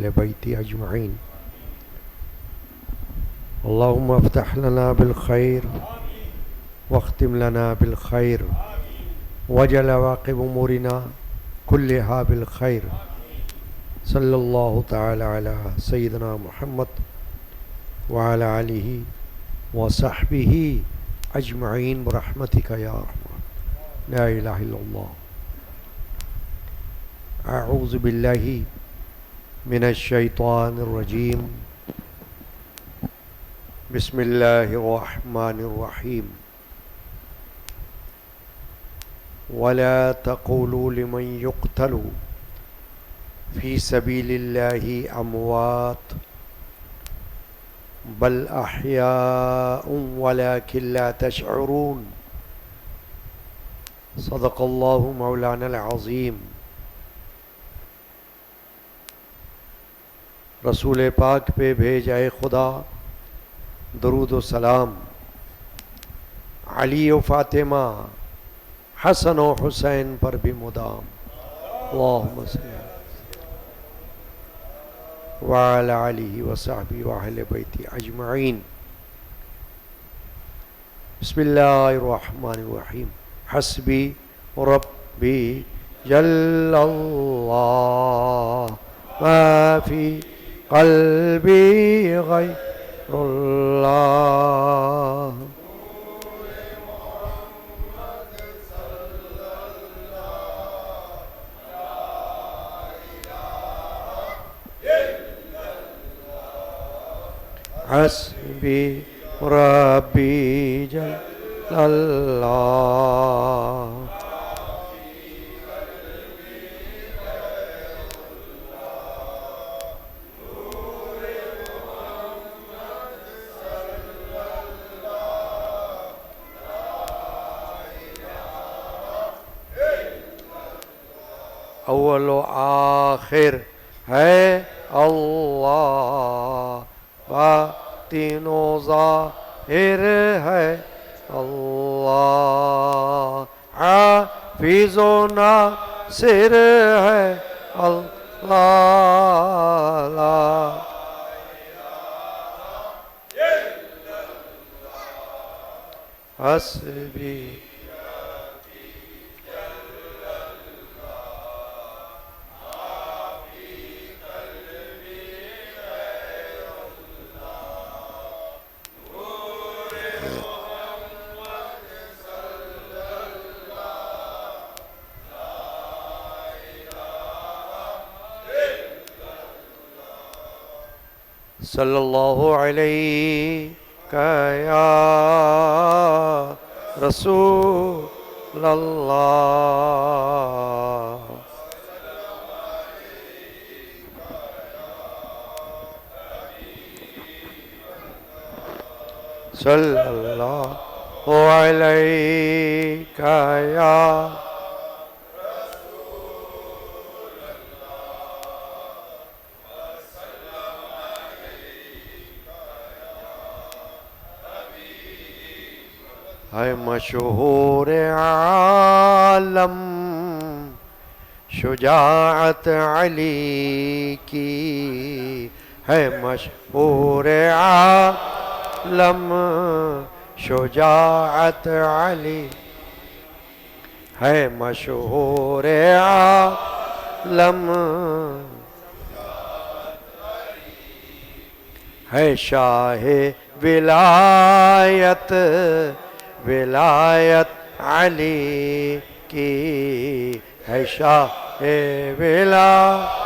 لبيتي أجمعين. اللهم افتح لنا بالخير واختم لنا بالخير وجل عواقب أمورنا كلها بالخير. صلی اللہ تعالی علی سیدنا محمد وعلی آلہ وصحبہ اجمعین برحمتک یا رحمن لا الہ الا اللہ. اعوذ باللہ من الشیطان الرجیم. بسم اللہ الرحمن الرحیم. ولا تقولوا لمن يقتل فی سبیل اللہ اموات بل احیاء ولکن لا تشعرون. صدق اللہ مولانا العظیم. رسول پاک پہ بھیجائے خدا درود و سلام. علی و فاطمہ حسن و حسین پر بھی مدام. اللہم صلی وعلى آلہ وصحبہ وأہل بیتہ اجمعین. بسم اللہ الرحمن الرحیم. حسبی ربی جل اللہ ما فی قلبی غیر اللہ. حسبی ربی جل اللہ. اول و آخر ہے اللہ، باطن و ظاہر ہے اللہ، حافظ و ناصر ہے اللہ. حسبی صلی اللہ علیہ یا رسول اللہ. صلی اللہ علیہ یا ہے مشہور عالم شجاعت علی کی، ہے مشہور عالم شجاعت علی، ہے مشہور عالم ہے شاہ ولایت، ولایت علی کی، ہے شاہ ولایت.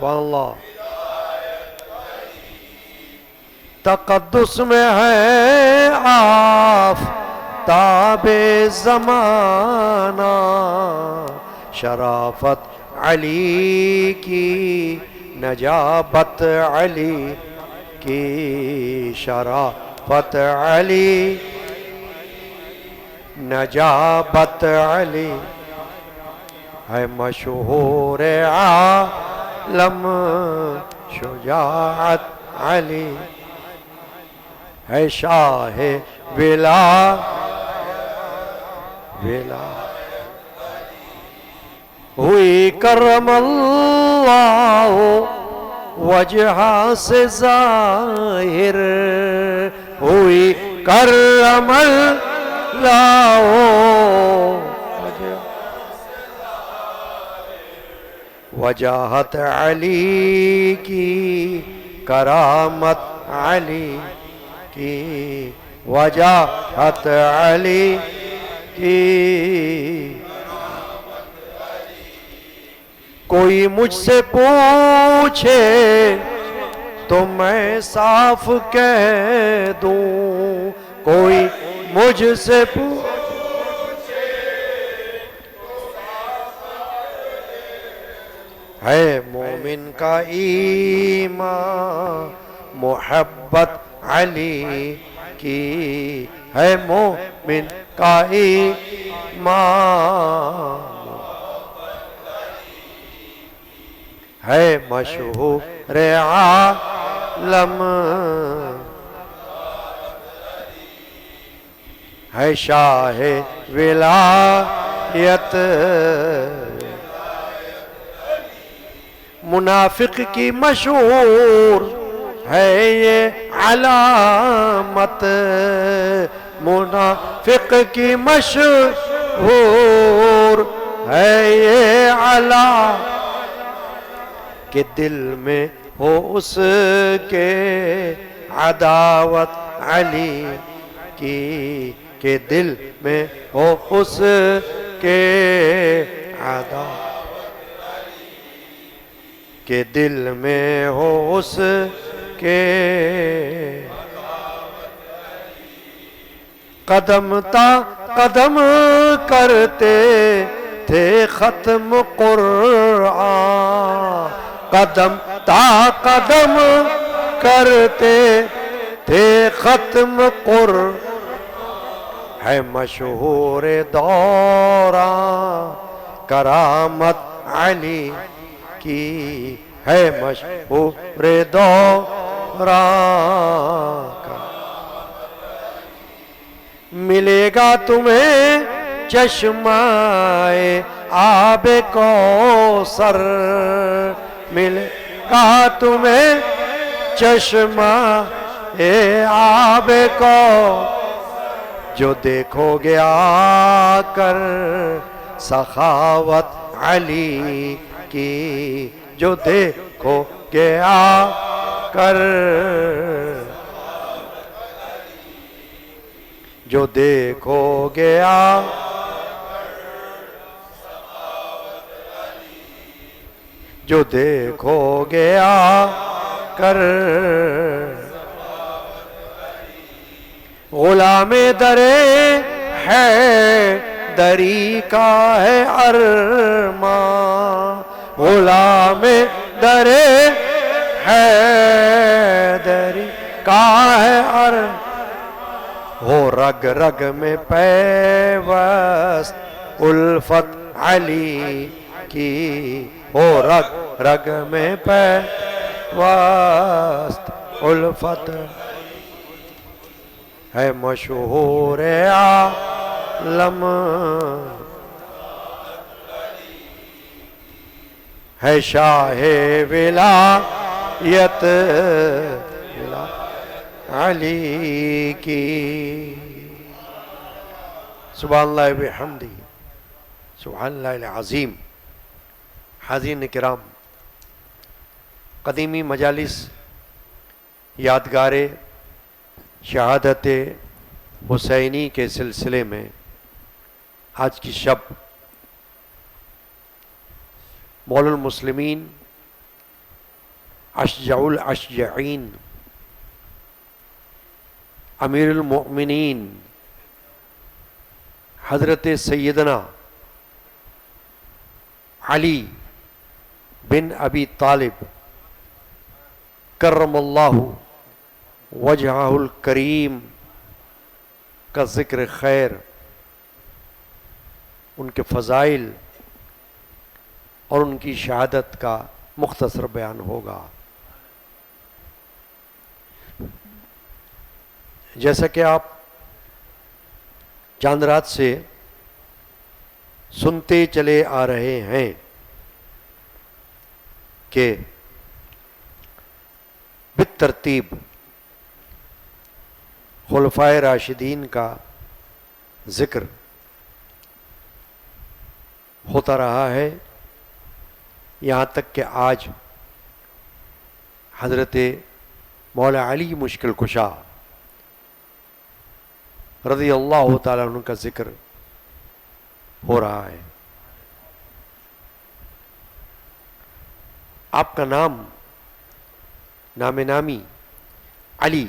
واللہ تقدس میں ہے آفتاب زمانہ، شرافت علی کی، نجابت علی کی، شرافت علی، نجابت علی، ہے مشہور عالم شجاعت علی، ہے شاہ ولایت ہوئی کرم اللہ وجہ سے ظاہر، ہوئی کرم اللہ وجاہت علی کی، کرامت علی کی، وجاہت علی کی۔ کوئی مجھ سے پوچھے تو میں صاف کہہ دوں، کوئی مجھ سے پوچھے ہے مومن کا ایمان محبت علی کی، ہے مومن کا ایمان ہے مشہور عالم، ہے شاہ ولایت، منافق کی مشہور ہے یہ علامت، منافق کی مشہور ہے یہ علامت، کہ دل میں ہو اس کے عداوت علی کی، کہ دل میں ہو اس کے عداوت، کہ دل میں ہو اس کے قدم تا قدم کرتے تھے ختم قرآن، قدم تا قدم کرتے تھے ختم قرآن، ہے مشہور دوران کرامت علی کی، ہے مشہور دوران کا۔ ملے گا تمہیں چشمہ آب کوثر، ملے گا تمہیں چشمہ آب کوثر، جو دیکھو گے آ کر سخاوت علی کی، جو دیکھو گے آ کر، جو دیکھو گے آ جو دیکھو گے آ کر، غلام درے ہے دری کا ہے ارمان، غلام درے ہے دری کا ہے ارمان، ہو رگ رگ میں پیوست الفت علی کی، ہو رگ رگ میں پیوست الفت، ہے مشہور عالم، ہے شاہ ولایت علی کی۔ سبحان اللہ بحمدہ، سبحان اللہ العظیم۔ حاضرین کرام، قدیمی مجالس یادگار شہادت حسینی کے سلسلے میں آج کی شب مولا المسلمین اشجع الاشجعین امیر المؤمنین حضرت سیدنا علی بن ابی طالب کرم اللہ وجہہ الکریم کا ذکر خیر، ان کے فضائل اور ان کی شہادت کا مختصر بیان ہوگا۔ جیسا کہ آپ چاند رات سے سنتے چلے آ رہے ہیں کہ بالترتیب خلفائے راشدین کا ذکر ہوتا رہا ہے، یہاں تک کہ آج حضرت مولا علی مشکل کشا رضی اللہ تعالیٰ عنہ کا ذکر ہو رہا ہے۔ آپ کا نام نامی علی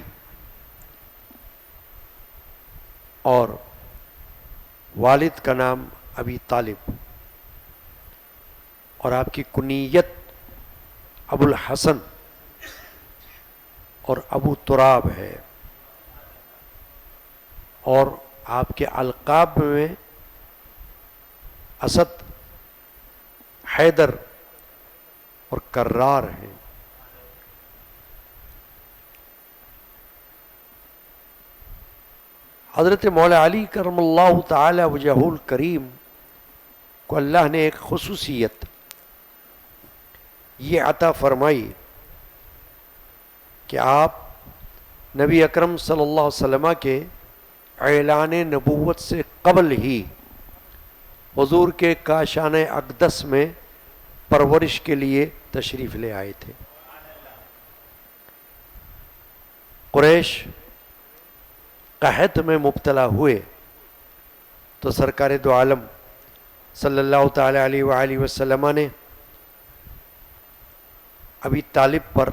اور والد کا نام ابی طالب اور آپ کی کنیت ابو الحسن اور ابو تراب ہے، اور آپ کے القاب میں اسد، حیدر اور کرار ہیں۔ حضرت مولا علی کرم اللہ تعالی وجہہ الکریم کو اللہ نے ایک خصوصیت یہ عطا فرمائی کہ آپ نبی اکرم صلی اللہ علیہ وسلم کے اعلان نبوت سے قبل ہی حضور کے کاشان اقدس میں پرورش کے لیے تشریف لے آئے تھے۔ قریش قحط میں مبتلا ہوئے تو سرکار دو عالم صلی اللہ تعالی علیہ وآلہ وسلم نے ابی طالب پر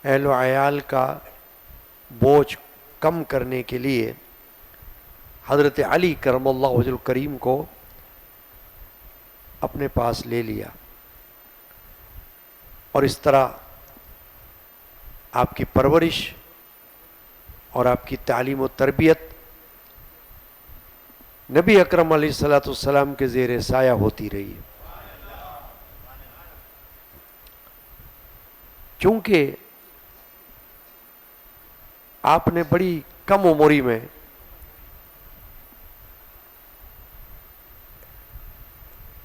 اہل و عیال کا بوجھ کم کرنے کے لیے حضرت علی کرم اللہ وجہ الکریم کو اپنے پاس لے لیا، اور اس طرح آپ کی پرورش اور آپ کی تعلیم و تربیت نبی اکرم علیہ الصلوۃ والسلام کے زیر سایہ ہوتی رہی ہے۔ چونکہ آپ نے بڑی کم عمری میں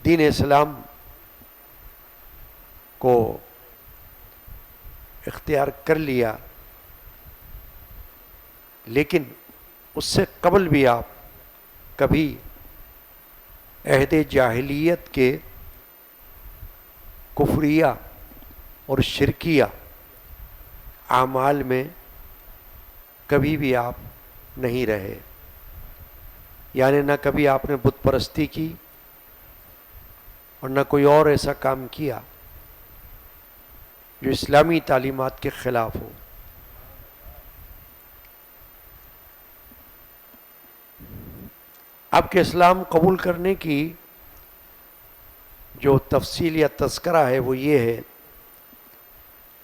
دین اسلام کو اختیار کر لیا، لیکن اس سے قبل بھی آپ کبھی عہد جاہلیت کے کفریہ اور شرکیہ اعمال میں کبھی بھی آپ نہیں رہے، یعنی نہ کبھی آپ نے بت پرستی کی اور نہ کوئی اور ایسا کام کیا جو اسلامی تعلیمات کے خلاف ہو۔ آپ کے اسلام قبول کرنے کی جو تفصیل یا تذکرہ ہے وہ یہ ہے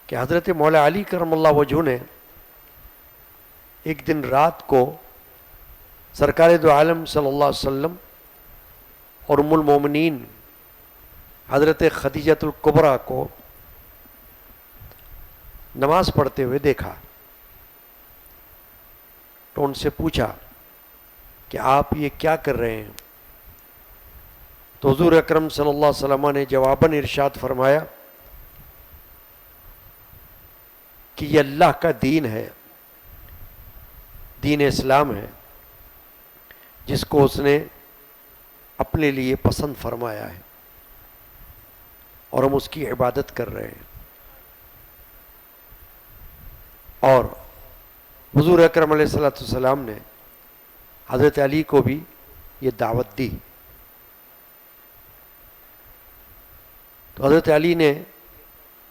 کہ حضرت مولا علی کرم اللہ وجہہ نے ایک دن رات کو سرکار دو عالم صلی اللہ علیہ وسلم اور ام المومنین حضرت خدیجۃ الکبریٰ کو نماز پڑھتے ہوئے دیکھا، تو ان سے پوچھا کہ آپ یہ کیا کر رہے ہیں؟ تو حضور اکرم صلی اللہ علیہ وسلم نے جواباً ارشاد فرمایا کہ یہ اللہ کا دین ہے، دین اسلام ہے، جس کو اس نے اپنے لیے پسند فرمایا ہے، اور ہم اس کی عبادت کر رہے ہیں۔ اور حضور اکرم علیہ الصلوۃ والسلام نے حضرت علی کو بھی یہ دعوت دی۔ تو حضرت علی نے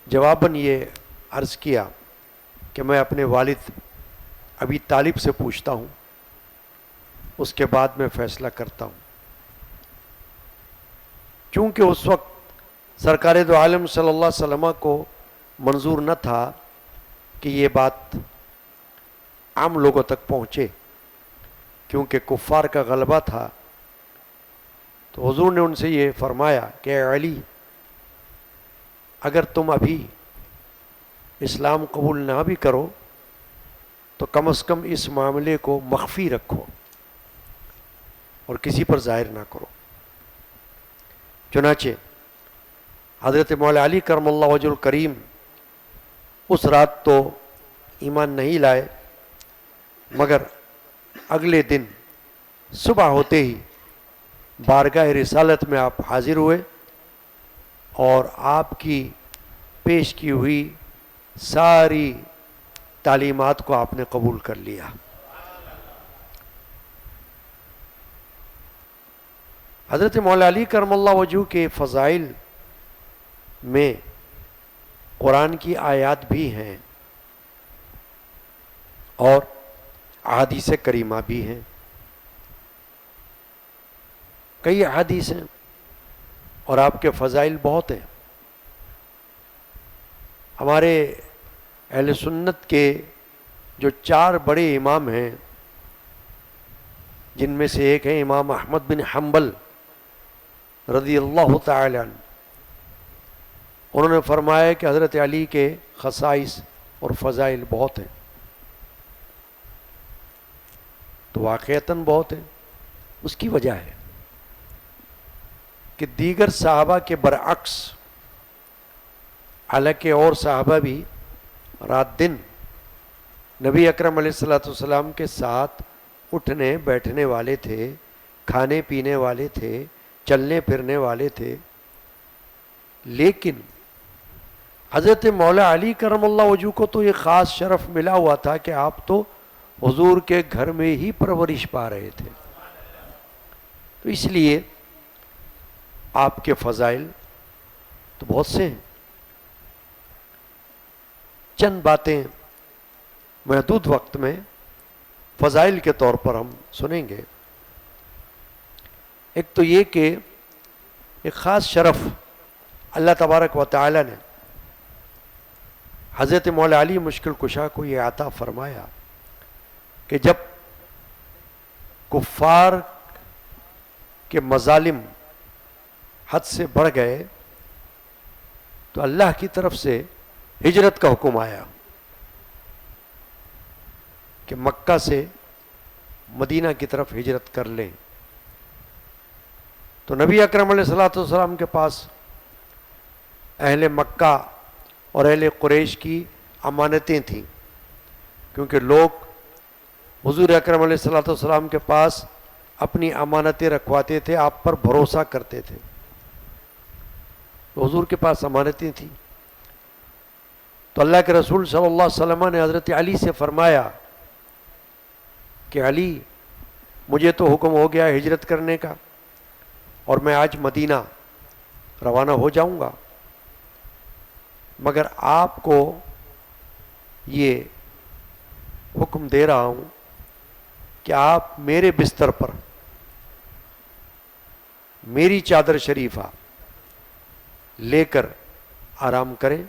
جواباً یہ عرض کیا کہ میں اپنے والد ابی طالب سے پوچھتا ہوں، اس کے بعد میں فیصلہ کرتا ہوں۔ چونکہ اس وقت سرکار دو عالم صلی اللہ علیہ وسلم کو منظور نہ تھا کہ یہ بات عام لوگوں تک پہنچے، کیونکہ کفار کا غلبہ تھا، تو حضور نے ان سے یہ فرمایا کہ اے علی، اگر تم ابھی اسلام قبول نہ بھی کرو تو کم از کم اس معاملے کو مخفی رکھو اور کسی پر ظاہر نہ کرو۔ چنانچہ حضرت مولا علی کرم اللہ وجہ الکریم اس رات تو ایمان نہیں لائے، مگر اگلے دن صبح ہوتے ہی بارگاہ رسالت میں آپ حاضر ہوئے اور آپ کی پیش کی ہوئی ساری تعلیمات کو آپ نے قبول کر لیا۔ حضرت مولا علی کرم اللہ وجہ کے فضائل میں قرآن کی آیات بھی ہیں اور احادیث کریمہ بھی ہیں، کئی احادیث ہیں اور آپ کے فضائل بہت ہیں۔ ہمارے اہل سنت کے جو 4 بڑے امام ہیں، جن میں سے ایک ہیں امام احمد بن حنبل رضی اللہ تعالی عنہ، انہوں نے فرمایا کہ حضرت علی کے خصائص اور فضائل بہت ہیں، تو واقعتاً بہت ہیں۔ اس کی وجہ ہے کہ دیگر صحابہ کے برعکس، حالانکہ اور صحابہ بھی رات دن نبی اکرم علیہ الصلوۃ والسلام کے ساتھ اٹھنے بیٹھنے والے تھے، کھانے پینے والے تھے، چلنے پھرنے والے تھے، لیکن حضرت مولا علی کرم اللہ وجہ کو تو یہ خاص شرف ملا ہوا تھا کہ آپ تو حضور کے گھر میں ہی پرورش پا رہے تھے، تو اس لیے آپ کے فضائل تو بہت سے ہیں۔ چند باتیں محدود وقت میں فضائل کے طور پر ہم سنیں گے۔ ایک تو یہ کہ ایک خاص شرف اللہ تبارک و تعالی نے حضرت مولا علی مشکل کشا کو یہ عطا فرمایا کہ جب کفار کے مظالم حد سے بڑھ گئے تو اللہ کی طرف سے ہجرت کا حکم آیا کہ مکہ سے مدینہ کی طرف ہجرت کر لیں، تو نبی اکرم علیہ الصلوۃ والسلام کے پاس اہل مکہ اور اہل قریش کی امانتیں تھیں، کیونکہ لوگ حضور اکرم علیہ الصلوۃ والسلام کے پاس اپنی امانتیں رکھواتے تھے، آپ پر بھروسہ کرتے تھے، تو حضور کے پاس امانتیں تھیں۔ تو اللہ کے رسول صلی اللہ علیہ وسلم نے حضرت علی سے فرمایا کہ علی، مجھے تو حکم ہو گیا ہجرت کرنے کا اور میں آج مدینہ روانہ ہو جاؤں گا، مگر آپ کو یہ حکم دے رہا ہوں کہ آپ میرے بستر پر میری چادر شریفہ لے کر آرام کریں،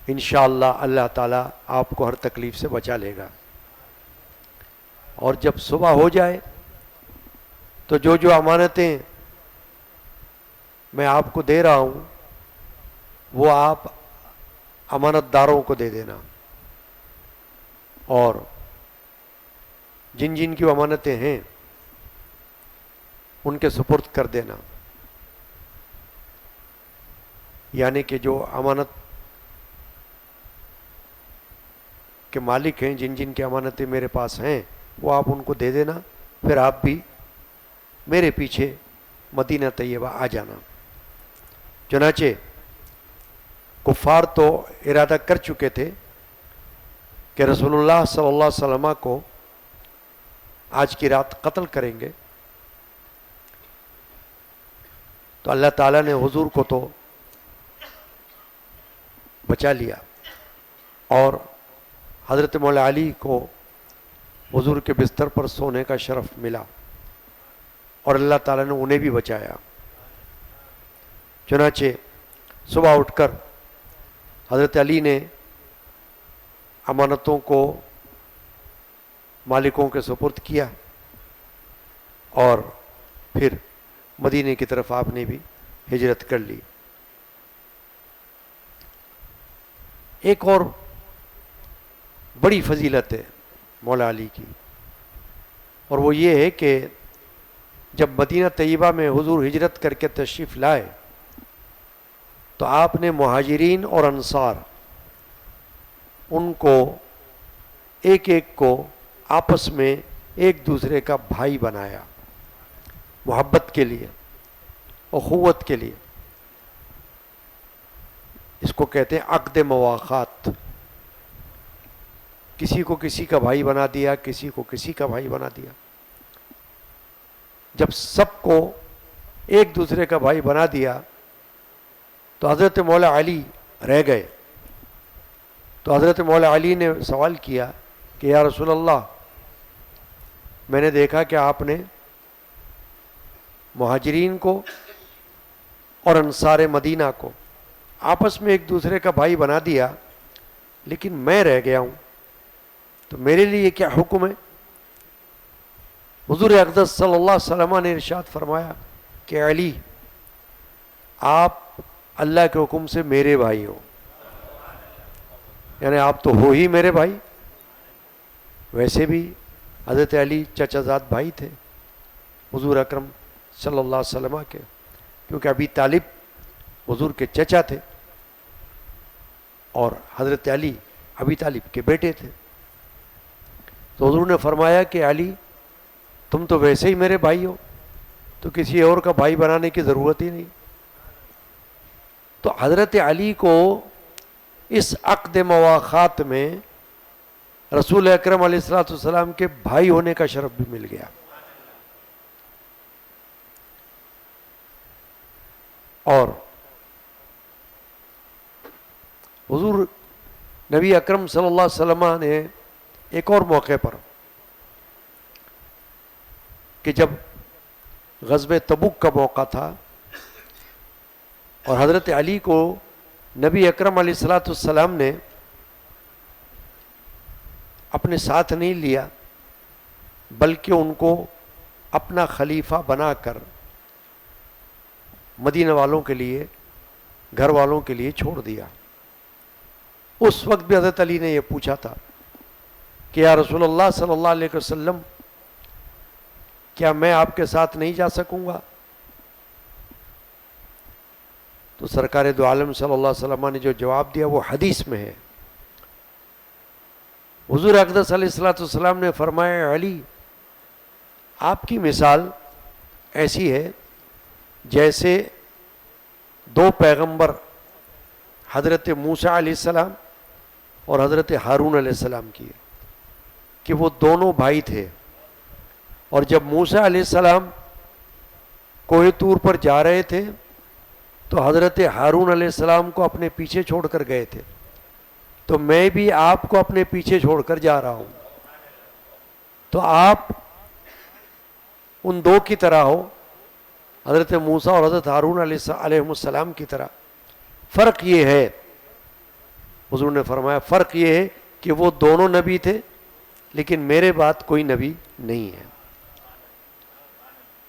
انشاءاللہ اللہ تعالیٰ آپ کو ہر تکلیف سے بچا لے گا، اور جب صبح ہو جائے تو جو جو امانتیں میں آپ کو دے رہا ہوں وہ آپ امانت داروں کو دے دینا، اور جن جن کی امانتیں ہیں ان کے سپرد کر دینا، یعنی کہ جو امانت کے مالک ہیں، جن جن کی امانتیں میرے پاس ہیں وہ آپ ان کو دے دینا، پھر آپ بھی میرے پیچھے مدینہ طیبہ آ جانا۔ چنانچہ کفار تو ارادہ کر چکے تھے کہ رسول اللہ صلی اللہ علیہ وسلم کو آج کی رات قتل کریں گے، تو اللہ تعالیٰ نے حضور کو تو بچا لیا، اور حضرت مولا علی کو حضور کے بستر پر سونے کا شرف ملا، اور اللہ تعالیٰ نے انہیں بھی بچایا۔ چنانچہ صبح اٹھ کر حضرت علی نے امانتوں کو مالکوں کے سپرد کیا، اور پھر مدینے کی طرف آپ نے بھی ہجرت کر لی۔ ایک اور بڑی فضیلت ہے مولا علی کی، اور وہ یہ ہے کہ جب مدینہ طیبہ میں حضور ہجرت کر کے تشریف لائے تو آپ نے مہاجرین اور انصار ان کو ایک ایک کو آپس میں ایک دوسرے کا بھائی بنایا، محبت کے لیے، اخوت کے لیے. اس کو کہتے ہیں عقد مواخات. کسی کو کسی کا بھائی بنا دیا، کسی کو کسی کا بھائی بنا دیا. جب سب کو ایک دوسرے کا بھائی بنا دیا تو حضرت مولا علی رہ گئے. تو حضرت مولا علی نے سوال کیا کہ یا رسول اللہ، میں نے دیکھا کہ آپ نے مہاجرین کو اور انصار مدینہ کو آپس میں ایک دوسرے کا بھائی بنا دیا، لیکن میں رہ گیا ہوں، تو میرے لیے کیا حکم ہے؟ حضور اقدس صلی اللہ علیہ وسلم نے ارشاد فرمایا کہ علی، آپ اللہ کے حکم سے میرے بھائی ہو، یعنی آپ تو ہو ہی میرے بھائی. ویسے بھی حضرت علی چچا زاد بھائی تھے حضور اکرم صلی اللہ علیہ وسلم کے، کیونکہ ابی طالب حضور کے چچا تھے اور حضرت علی ابی طالب کے بیٹے تھے. تو حضور نے فرمایا کہ علی، تم تو ویسے ہی میرے بھائی ہو، تو کسی اور کا بھائی بنانے کی ضرورت ہی نہیں. تو حضرت علی کو اس عقد مواخات میں رسول اکرم علیہ الصلوۃ والسلام کے بھائی ہونے کا شرف بھی مل گیا. اور حضور نبی اکرم صلی اللہ علیہ وسلم نے ایک اور موقع پر، کہ جب غزوہ تبوک کا موقع تھا اور حضرت علی کو نبی اکرم علیہ الصلوۃ والسلام نے اپنے ساتھ نہیں لیا، بلکہ ان کو اپنا خلیفہ بنا کر مدینہ والوں کے لیے، گھر والوں کے لیے چھوڑ دیا. اس وقت بھی حضرت علی نے یہ پوچھا تھا کہ یا رسول اللہ صلی اللہ علیہ وسلم، کیا میں آپ کے ساتھ نہیں جا سکوں گا؟ تو سرکار دو عالم صلی اللہ علیہ وسلم نے جو جواب دیا وہ حدیث میں ہے. حضور اقدس علیہ الصلوۃ والسلام نے فرمایا، علی، آپ کی مثال ایسی ہے جیسے دو پیغمبر حضرت موسیٰ علیہ السلام اور حضرت ہارون علیہ السلام کی ہے، کہ وہ دونوں بھائی تھے، اور جب موسیٰ علیہ السلام کوہ طور پر جا رہے تھے تو حضرت ہارون علیہ السلام کو اپنے پیچھے چھوڑ کر گئے تھے، تو میں بھی آپ کو اپنے پیچھے چھوڑ کر جا رہا ہوں. تو آپ ان دو کی طرح ہو، حضرت موسیٰ اور حضرت ہارون علیہ السلام کی طرح. فرق یہ ہے، حضور نے فرمایا، فرق یہ ہے کہ وہ دونوں نبی تھے، لیکن میرے بعد کوئی نبی نہیں ہے.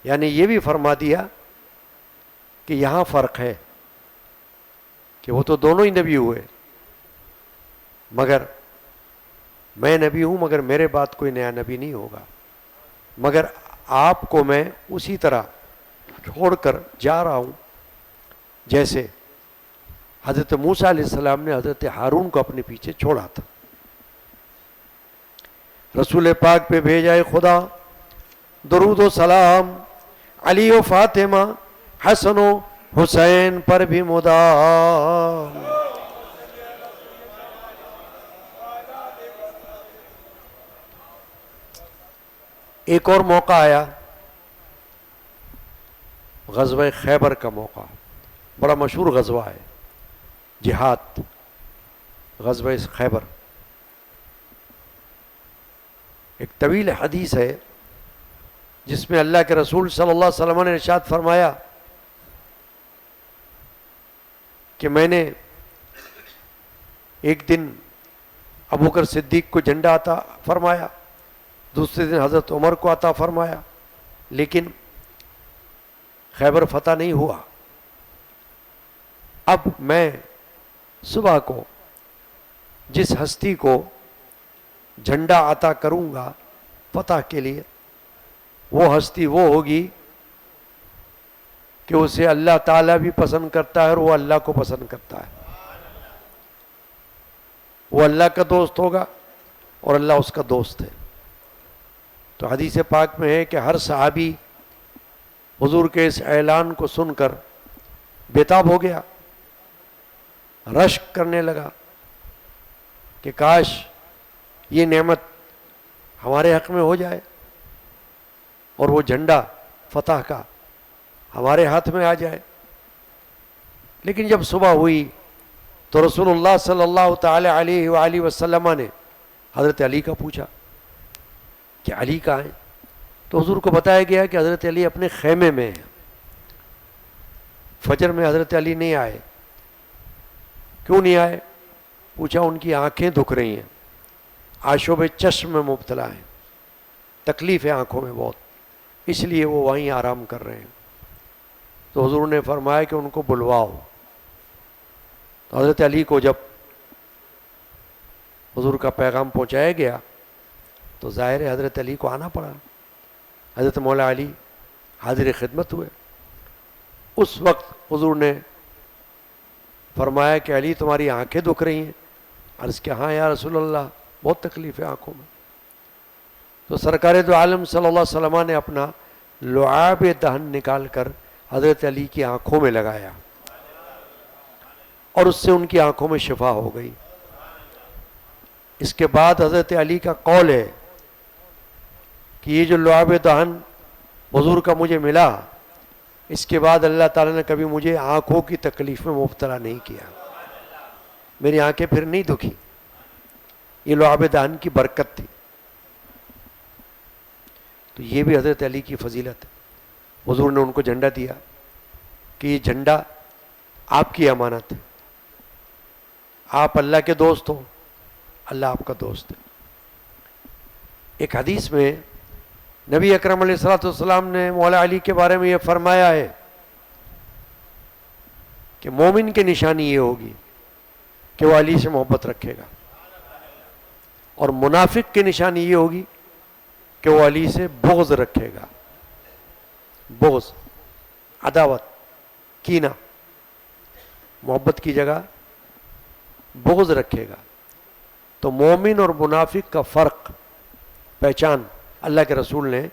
یعنی یہ بھی فرما دیا کہ یہاں فرق ہے کہ وہ تو دونوں ہی نبی ہوئے، مگر میں نبی ہوں، مگر میرے بعد کوئی نیا نبی نہیں ہوگا، مگر آپ کو میں اسی طرح چھوڑ کر جا رہا ہوں جیسے حضرت موسیٰ علیہ السلام نے حضرت ہارون کو اپنے پیچھے چھوڑا تھا. رسول پاک پہ بھیجائے خدا درود و سلام، علی و فاطمہ، حسن و حسین پر بھی مدام. ایک اور موقع آیا، غزوہ خیبر کا موقع، بڑا مشہور غزوہ ہے، جہاد، غزوہ خیبر. ایک طویل حدیث ہے جس میں اللہ کے رسول صلی اللہ علیہ وسلم نے ارشاد فرمایا کہ میں نے ایک دن ابوبکر صدیق کو جھنڈا عطا فرمایا، دوسرے دن حضرت عمر کو عطا فرمایا، لیکن خیبر فتح نہیں ہوا. اب میں صبح کو جس ہستی کو جھنڈا عطا کروں گا فتح کے لیے، وہ ہستی وہ ہوگی کہ اسے اللہ تعالیٰ بھی پسند کرتا ہے اور وہ اللہ کو پسند کرتا ہے. وہ اللہ کا دوست ہوگا اور اللہ اس کا دوست ہے. تو حدیث پاک میں ہے کہ ہر صحابی حضور کے اس اعلان کو سن کر بےتاب ہو گیا، رشک کرنے لگا کہ کاش یہ نعمت ہمارے حق میں ہو جائے اور وہ جھنڈا فتح کا ہمارے ہاتھ میں آ جائے. لیکن جب صبح ہوئی تو رسول اللہ صلی اللہ تعالی علیہ وآلہ وسلم نے حضرت علی کا پوچھا کہ علی کہاں ہیں؟ تو حضور کو بتایا گیا کہ حضرت علی اپنے خیمے میں ہیں. فجر میں حضرت علی نہیں آئے. کیوں نہیں آئے؟ پوچھا ان کی آنکھیں دکھ رہی ہیں، آشوب چشم میں مبتلا ہیں، تکلیف ہے آنکھوں میں بہت، اس لیے وہ وہیں آرام کر رہے ہیں. تو حضور نے فرمایا کہ ان کو بلواؤ. تو حضرت علی کو جب حضور کا پیغام پہنچایا گیا تو ظاہر ہے حضرت علی کو آنا پڑا. حضرت مولا علی حاضر خدمت ہوئے. اس وقت حضور نے فرمایا کہ علی تمہاری آنکھیں دکھ رہی ہیں؟ عرض کہ ہاں یا رسول اللہ، بہت تکلیف ہے آنکھوں میں. تو سرکار دو عالم صلی اللہ علیہ وسلم نے اپنا لعاب دہن نکال کر حضرت علی کی آنکھوں میں لگایا اور اس سے ان کی آنکھوں میں شفا ہو گئی. اس کے بعد حضرت علی کا قول ہے کہ یہ جو لعاب دہن حضور کا مجھے ملا، اس کے بعد اللہ تعالیٰ نے کبھی مجھے آنکھوں کی تکلیف میں مبتلا نہیں کیا، میری آنکھیں پھر نہیں دکھی. یہ لعاب دہن کی برکت تھی. تو یہ بھی حضرت علی کی فضیلت ہے. حضور نے ان کو جھنڈا دیا کہ یہ جھنڈا آپ کی امانت ہے، آپ اللہ کے دوست ہو، اللہ آپ کا دوست ہے. ایک حدیث میں نبی اکرم علیہ الصلوۃ والسلام نے مولا علی کے بارے میں یہ فرمایا ہے کہ مومن کی نشانی یہ ہوگی کہ وہ علی سے محبت رکھے گا، اور منافق کی نشانی یہ ہوگی کہ وہ علی سے بغض رکھے گا. بغض، عداوت، کینہ، محبت کی جگہ بغض رکھے گا. تو مومن اور منافق کا فرق، پہچان اللہ کے رسول نے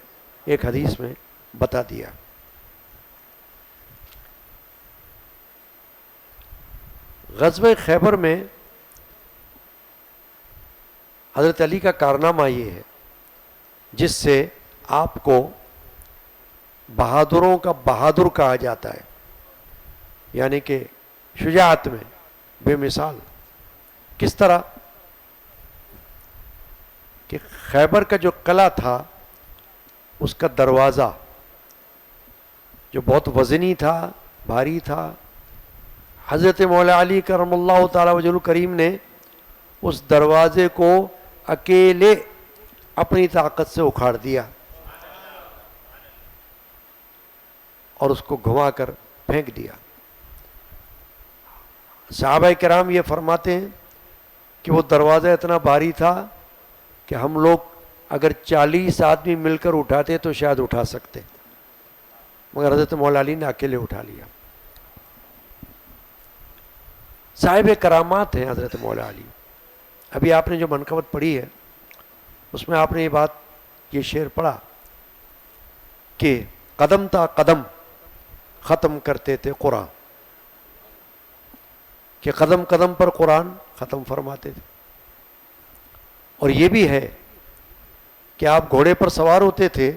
ایک حدیث میں بتا دیا. غزوہ خیبر میں حضرت علی کا کارنامہ یہ ہے جس سے آپ کو بہادروں کا بہادر کہا جاتا ہے، یعنی کہ شجاعت میں بے مثال. کس طرح کہ خیبر کا جو قلعہ تھا اس کا دروازہ جو بہت وزنی تھا، بھاری تھا، حضرت مولا علی کرم اللہ تعالی وجہ الکریم نے اس دروازے کو اکیلے اپنی طاقت سے اکھاڑ دیا اور اس کو گھما کر پھینک دیا. صحابہ کرام یہ فرماتے ہیں کہ وہ دروازہ اتنا بھاری تھا کہ ہم لوگ اگر 40 آدمی مل کر اٹھاتے تو شاید اٹھا سکتے، مگر حضرت مولا علی نے اکیلے اٹھا لیا. صاحب کرامات ہیں حضرت مولا علی. ابھی آپ نے جو منقبت پڑھی ہے اس میں آپ نے یہ شعر پڑھا کہ قدم تا قدم ختم کرتے تھے قرآن، کہ قدم قدم پر قرآن ختم فرماتے تھے. اور یہ بھی ہے کہ آپ گھوڑے پر سوار ہوتے تھے،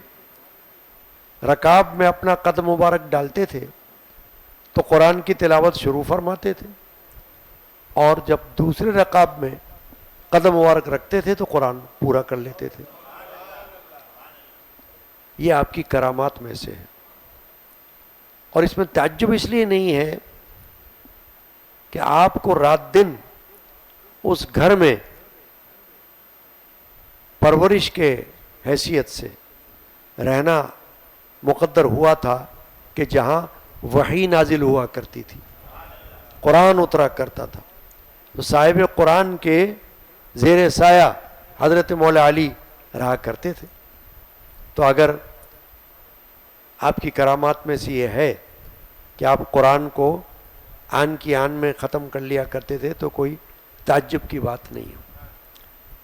رکاب میں اپنا قدم مبارک ڈالتے تھے تو قرآن کی تلاوت شروع فرماتے تھے، اور جب دوسرے رکاب میں قدم مبارک رکھتے تھے تو قرآن پورا کر لیتے تھے. یہ آپ کی کرامات میں سے ہے. اور اس میں تعجب اس لیے نہیں ہے کہ آپ کو رات دن اس گھر میں پرورش کے حیثیت سے رہنا مقدر ہوا تھا کہ جہاں وحی نازل ہوا کرتی تھی، قرآن اترا کرتا تھا. تو صاحب قرآن کے زیر سایہ حضرت مولا علی رہا کرتے تھے. تو اگر آپ کی کرامات میں سے یہ ہے کہ آپ قرآن کو آن کی آن میں ختم کر لیا کرتے تھے تو کوئی تعجب کی بات نہیں ہے۔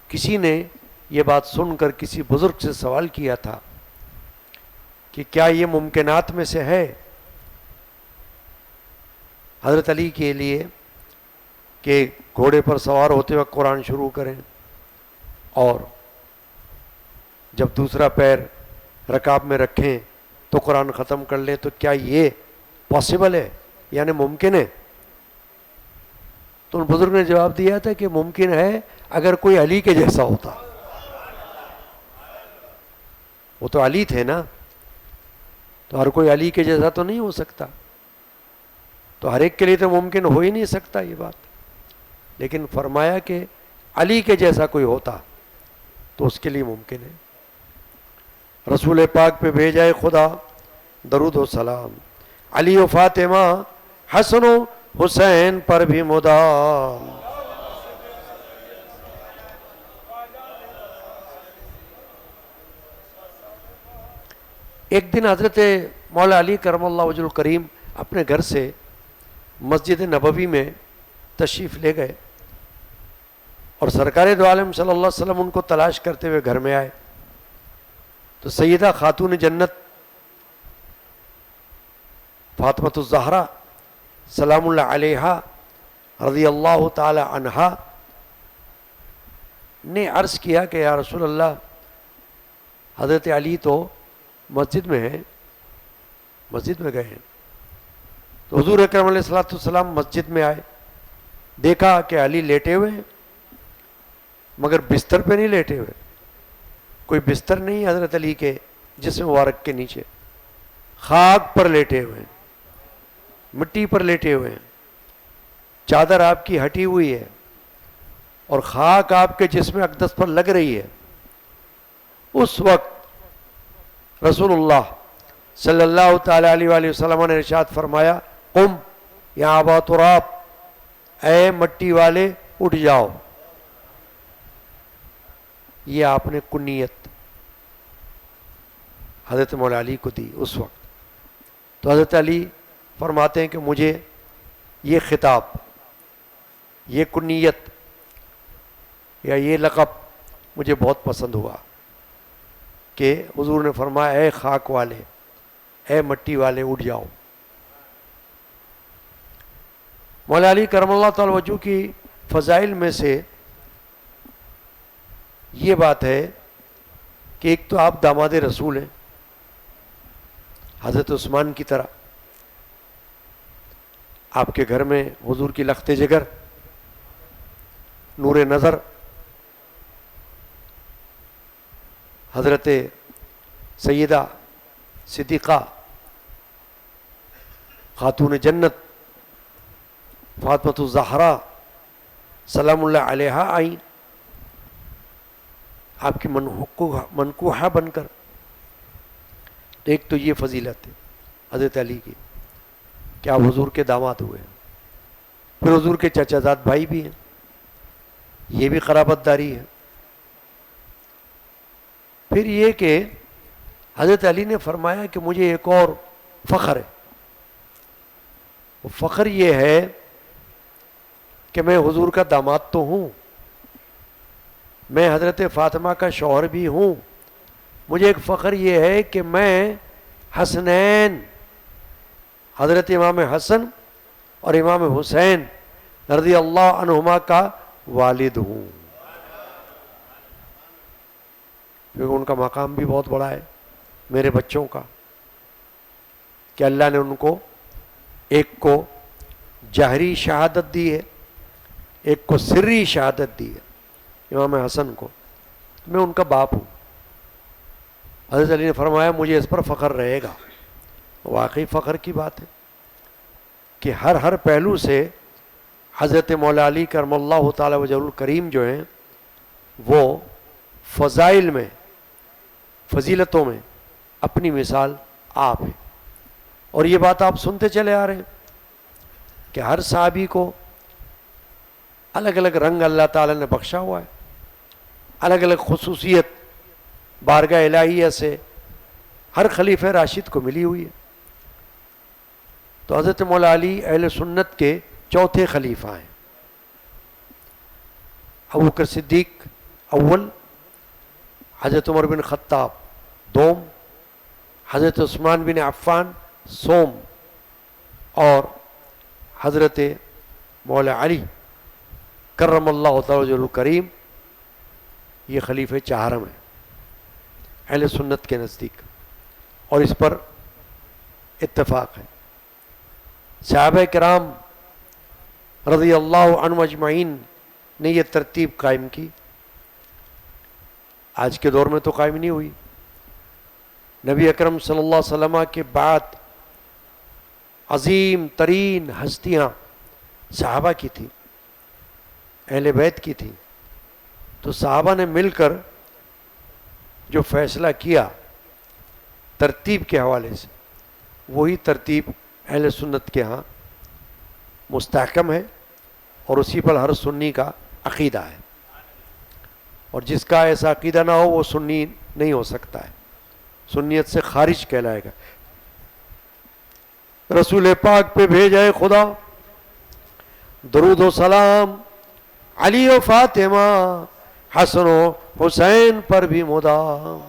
کسی نے یہ بات سن کر کسی بزرگ سے سوال کیا تھا کہ کیا یہ ممکنات میں سے ہے حضرت علی کے لیے کہ گھوڑے پر سوار ہوتے وقت قرآن شروع کریں اور جب دوسرا پیر رکاب میں رکھیں تو قرآن ختم کر لیں، تو کیا یہ پاسبل ہے، یعنی ممکن ہے؟ تو ان بزرگ نے جواب دیا تھا کہ ممکن ہے اگر کوئی علی کے جیسا ہوتا۔ وہ تو علی تھے نا، تو ہر کوئی علی کے جیسا تو نہیں ہو سکتا، تو ہر ایک کے لیے تو ممکن ہو ہی نہیں سکتا یہ بات، لیکن فرمایا کہ علی کے جیسا کوئی ہوتا تو اس کے لیے ممکن ہے۔ رسول پاک پہ بھیجائے خدا درود و سلام، علی و فاطمہ حسن و حسین پر بھی مدام۔ ایک دن حضرت مولا علی کرم اللہ وجہ الکریم اپنے گھر سے مسجد نبوی میں تشریف لے گئے اور سرکار دو عالم صلی اللہ علیہ وسلم ان کو تلاش کرتے ہوئے گھر میں آئے، تو سیدہ خاتون جنت فاطمۃ الزہرا سلام اللہ علیہا رضی اللہ تعالی عنہا نے عرض کیا کہ یا رسول اللہ، حضرت علی تو مسجد میں ہیں، مسجد میں گئے ہیں۔ تو حضور اکرم علیہ الصلوۃ والسلام مسجد میں آئے، دیکھا کہ علی لیٹے ہوئے ہیں، مگر بستر پہ نہیں لیٹے ہوئے، کوئی بستر نہیں حضرت علی کے جسم مبارک کے نیچے، خاک پر لیٹے ہوئے ہیں، مٹی پر لیٹے ہوئے ہیں، چادر آپ کی ہٹی ہوئی ہے اور خاک آپ کے جسم اقدس پر لگ رہی ہے۔ اس وقت رسول اللہ صلی اللہ تعالی علیہ وآلہ وسلم نے ارشاد فرمایا، قم یا ابا تراب، اے مٹی والے اٹھ جاؤ۔ یہ آپ نے کنیت حضرت مولا علی کو دی اس وقت۔ تو حضرت علی فرماتے ہیں کہ مجھے یہ خطاب، یہ کنیت یا یہ لقب مجھے بہت پسند ہوا کہ حضور نے فرمایا اے خاک والے، اے مٹی والے اٹھ جاؤ۔ مولا علی کرم اللہ تعالی وجہ کی فضائل میں سے یہ بات ہے کہ ایک تو آپ داماد رسول ہیں، حضرت عثمان کی طرح آپ کے گھر میں حضور کی لخت جگر، نور نظر، حضرت سیدہ صدیقہ خاتون جنت فاطمۃ الزہرا سلام اللہ علیہا آئیں آپ کی منکوحہ بن کر۔ ایک تو یہ فضیلت ہے حضرت علی کی کہ آپ حضور کے داماد ہوئے ہیں، پھر حضور کے چچا زاد بھائی بھی ہیں، یہ بھی قرابت داری ہے۔ پھر یہ کہ حضرت علی نے فرمایا کہ مجھے ایک اور فخر ہے، وہ فخر یہ ہے کہ میں حضور کا داماد تو ہوں، میں حضرت فاطمہ کا شوہر بھی ہوں، مجھے ایک فخر یہ ہے کہ میں حسنین، حضرت امام حسن اور امام حسین رضی اللہ عنہما کا والد ہوں، کیونکہ ان کا مقام بھی بہت بڑا ہے میرے بچوں کا، کہ اللہ نے ان کو ایک کو جہری شہادت دی ہے، ایک کو سری شہادت دی ہے، امام حسن کو، میں ان کا باپ ہوں۔ حضرت علی نے فرمایا مجھے اس پر فخر رہے گا۔ واقعی فخر کی بات ہے کہ ہر پہلو سے حضرت مولا علی کرم اللہ تعالی وجہ الکریم جو ہیں وہ فضائل میں، فضیلتوں میں اپنی مثال آپ ہیں، اور یہ بات آپ سنتے چلے آ رہے ہیں کہ ہر صحابی کو الگ الگ رنگ اللہ تعالی نے بخشا ہوا ہے، الگ الگ خصوصیت بارگاہ الہیہ سے ہر خلیفہ راشد کو ملی ہوئی ہے۔ تو حضرت مولا علی اہل سنت کے چوتھے خلیفہ ہیں. ابوبکر صدیق اول، حضرت عمر بن خطاب دوم، حضرت عثمان بن عفان سوم، اور حضرت مولا علی کرم اللہ تعالی وجہہ الکریم یہ خلیفہ چہارم ہیں اہل سنت کے نزدیک، اور اس پر اتفاق ہے. صحابہ کرام رضی اللہ عنہم اجمعین نے یہ ترتیب قائم کی. آج کے دور میں تو قائم نہیں ہوئی. نبی اکرم صلی اللہ علیہ وسلم کے بعد عظیم ترین ہستیاں صحابہ کی تھی، اہل بیت کی تھی. تو صحابہ نے مل کر جو فیصلہ کیا ترتیب کے حوالے سے، وہی ترتیب اہل سنت کے ہاں مستحکم ہے، اور اسی پر ہر سنی کا عقیدہ ہے. اور جس کا ایسا عقیدہ نہ ہو وہ سنی نہیں ہو سکتا ہے، سنیت سے خارج کہلائے گا. رسول پاک پہ بھیجائے خدا درود و سلام، علی و فاطمہ حسن و حسین پر بھی مدام.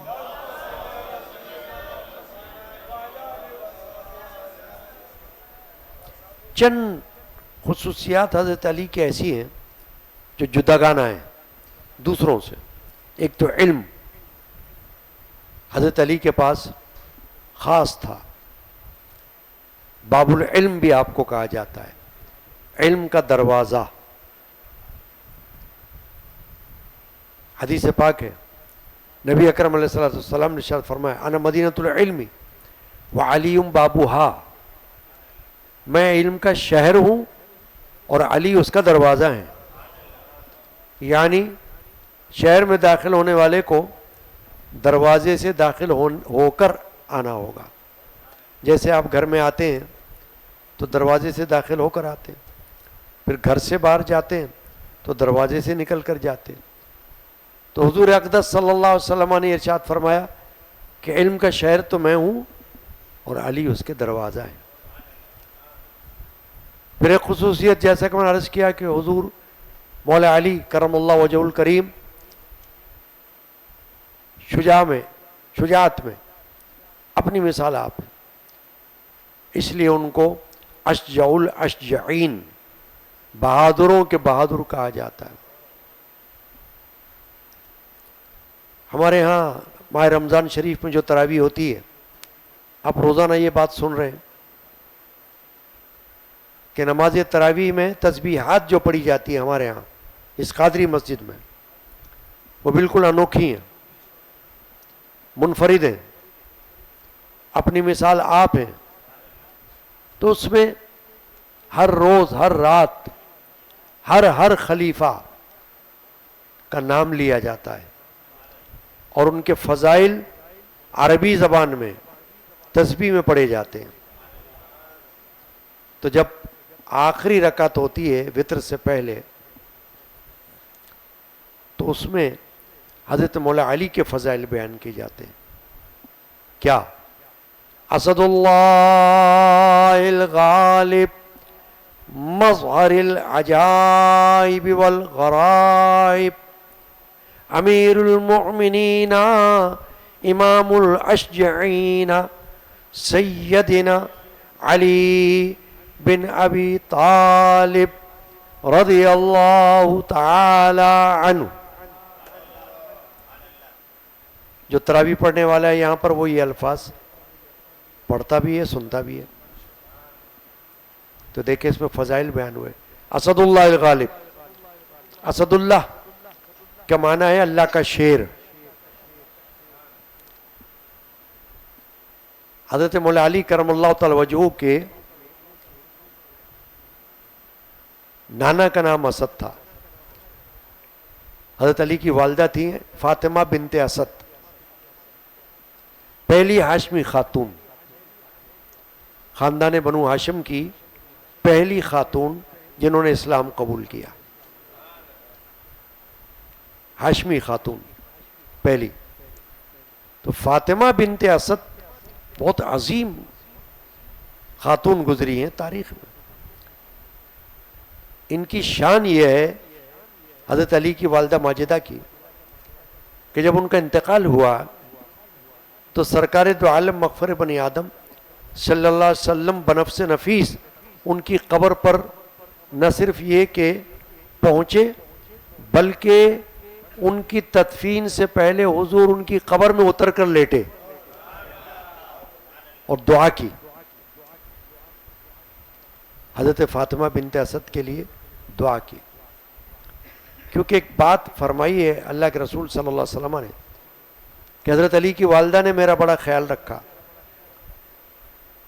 چند خصوصیات حضرت علی کی ایسی ہیں جو جداگانہ ہیں دوسروں سے. ایک تو علم، حضرت علی کے پاس خاص تھا، باب العلم بھی آپ کو کہا جاتا ہے، علم کا دروازہ. حدیث پاک ہے، نبی اکرم علیہ الصلوۃ والسلام نے ارشاد فرمایا انا مدینۃ العلم وعلی بابوہا، میں علم کا شہر ہوں اور علی اس کا دروازہ ہے. یعنی شہر میں داخل ہونے والے کو دروازے سے داخل ہو کر آنا ہوگا. جیسے آپ گھر میں آتے ہیں تو دروازے سے داخل ہو کر آتے ہیں، پھر گھر سے باہر جاتے ہیں تو دروازے سے نکل کر جاتے ہیں. تو حضور اقدس صلی اللہ علیہ وسلم نے ارشاد فرمایا کہ علم کا شہر تو میں ہوں اور علی اس کے دروازہ ہے. پھر ایک خصوصیت جیسا کہ میں نے عرض کیا کہ حضور مولا علی کرم اللہ وجہہ الکریم شجاعت میں اپنی مثال آپ ہیں، اس لیے ان کو اشجع الاشجعین، بہادروں کے بہادر کہا جاتا ہے. ہمارے ہاں ماہ رمضان شریف میں جو تراویح ہوتی ہے، آپ روزانہ یہ بات سن رہے ہیں کہ نماز تراویح میں تسبیحات جو پڑھی جاتی ہیں ہمارے ہاں اس قادری مسجد میں، وہ بالکل انوکھی ہیں، منفرد ہیں، اپنی مثال آپ ہیں. تو اس میں ہر روز ہر رات ہر خلیفہ کا نام لیا جاتا ہے، اور ان کے فضائل عربی زبان میں تسبیح میں پڑھے جاتے ہیں. تو جب آخری رکعت ہوتی ہے وتر سے پہلے تو اس میں حضرت مولا علی کے فضائل بیان کیے جاتے ہیں. کیا؟ اسد اللہ الغالب مظہر العجائب والغرائب امیر المؤمنین امام الاشجعین سیدنا علی بن ابی طالب رضی اللہ تعالی عنہ. جو تراویح پڑھنے والا ہے یہاں پر وہ یہ الفاظ پڑھتا بھی ہے سنتا بھی ہے. تو دیکھیں اس میں فضائل بیان ہوئے. اسد اللہ الغالب، اسد اللہ کا معنی ہے اللہ کا شیر. حضرت مولا علی کرم اللہ تعالی وجہہ کے نانا کا نام اسد تھا. حضرت علی کی والدہ تھی فاطمہ بنت اسد، پہلی ہاشمی خاتون، خاندان بنو ہاشم کی پہلی خاتون جنہوں نے اسلام قبول کیا، ہاشمی خاتون پہلی. تو فاطمہ بنت اسد بہت عظیم خاتون گزری ہیں تاریخ میں. ان کی شان یہ ہے حضرت علی کی والدہ ماجدہ کی کہ جب ان کا انتقال ہوا تو سرکار دو عالم مغفر بنی آدم صلی اللہ علیہ وسلم بنفس نفیس ان کی قبر پر نہ صرف یہ کہ پہنچے بلکہ ان کی تدفین سے پہلے حضور ان کی قبر میں اتر کر لیٹے اور دعا کی. حضرت فاطمہ بنت اسد کے لیے دعا کی، کیونکہ ایک بات فرمائی ہے اللہ کے رسول صلی اللہ علیہ وسلم نے کہ حضرت علی کی والدہ نے میرا بڑا خیال رکھا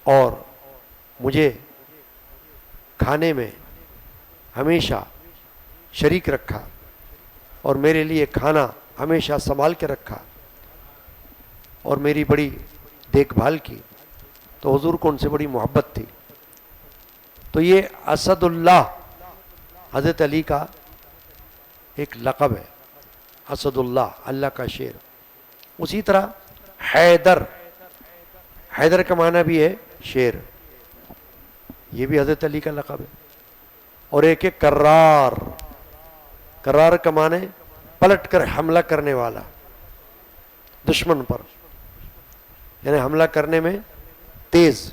اور مجھے کھانے میں ہمیشہ شریک رکھا اور میرے لیے کھانا ہمیشہ سنبھال کے رکھا اور میری بڑی دیکھ بھال کی. تو حضور کو ان سے بڑی محبت تھی. تو یہ اسد اللہ حضرت علی کا ایک لقب ہے، اسد اللہ، اللہ کا شیر. اسی طرح حیدر، حیدر کا معنی بھی ہے شیر، یہ بھی حضرت علی کا لقب ہے. اور ایک ہے کرار، کرار کا معنی پلٹ کر حملہ کرنے والا دشمن پر، یعنی حملہ کرنے میں تیز.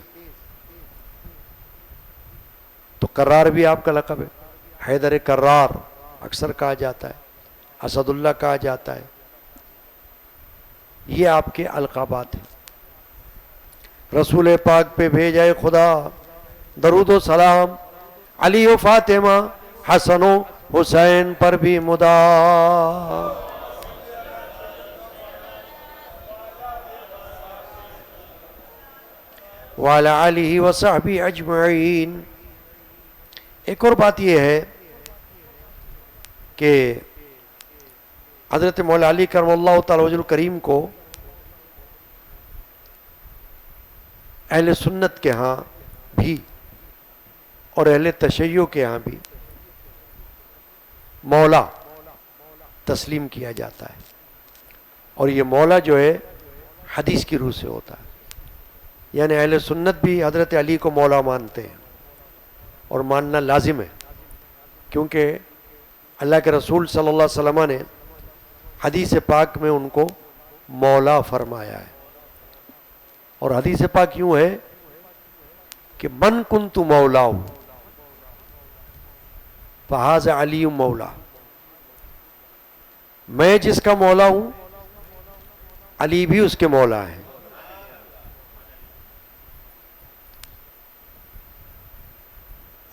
تو کرار بھی آپ کا لقب ہے. حیدر کرار اکثر کہا جاتا ہے، اسد اللہ کہا جاتا ہے. یہ آپ کے القابات ہیں. رسول پاک پہ بھیجائے خدا درود و سلام، علی و فاطمہ حسن و حسین پر بھی مدام. وعلی آلہ وصحبہ اجمعین. ایک اور بات یہ ہے کہ حضرت مولا علی کرم اللہ تعالی وجہ الکریم کو اہل سنت کے ہاں بھی اور اہل تشیع کے ہاں بھی مولا تسلیم کیا جاتا ہے. اور یہ مولا جو ہے حدیث کی روح سے ہوتا ہے، یعنی اہل سنت بھی حضرت علی کو مولا مانتے ہیں اور ماننا لازم ہے، کیونکہ اللہ کے رسول صلی اللہ علیہ وسلم نے حدیث پاک میں ان کو مولا فرمایا ہے. اور حدیث پاک یوں ہے کہ من کنت مولا فہذا علی مولا، میں جس کا مولا ہوں علی بھی اس کے مولا ہیں.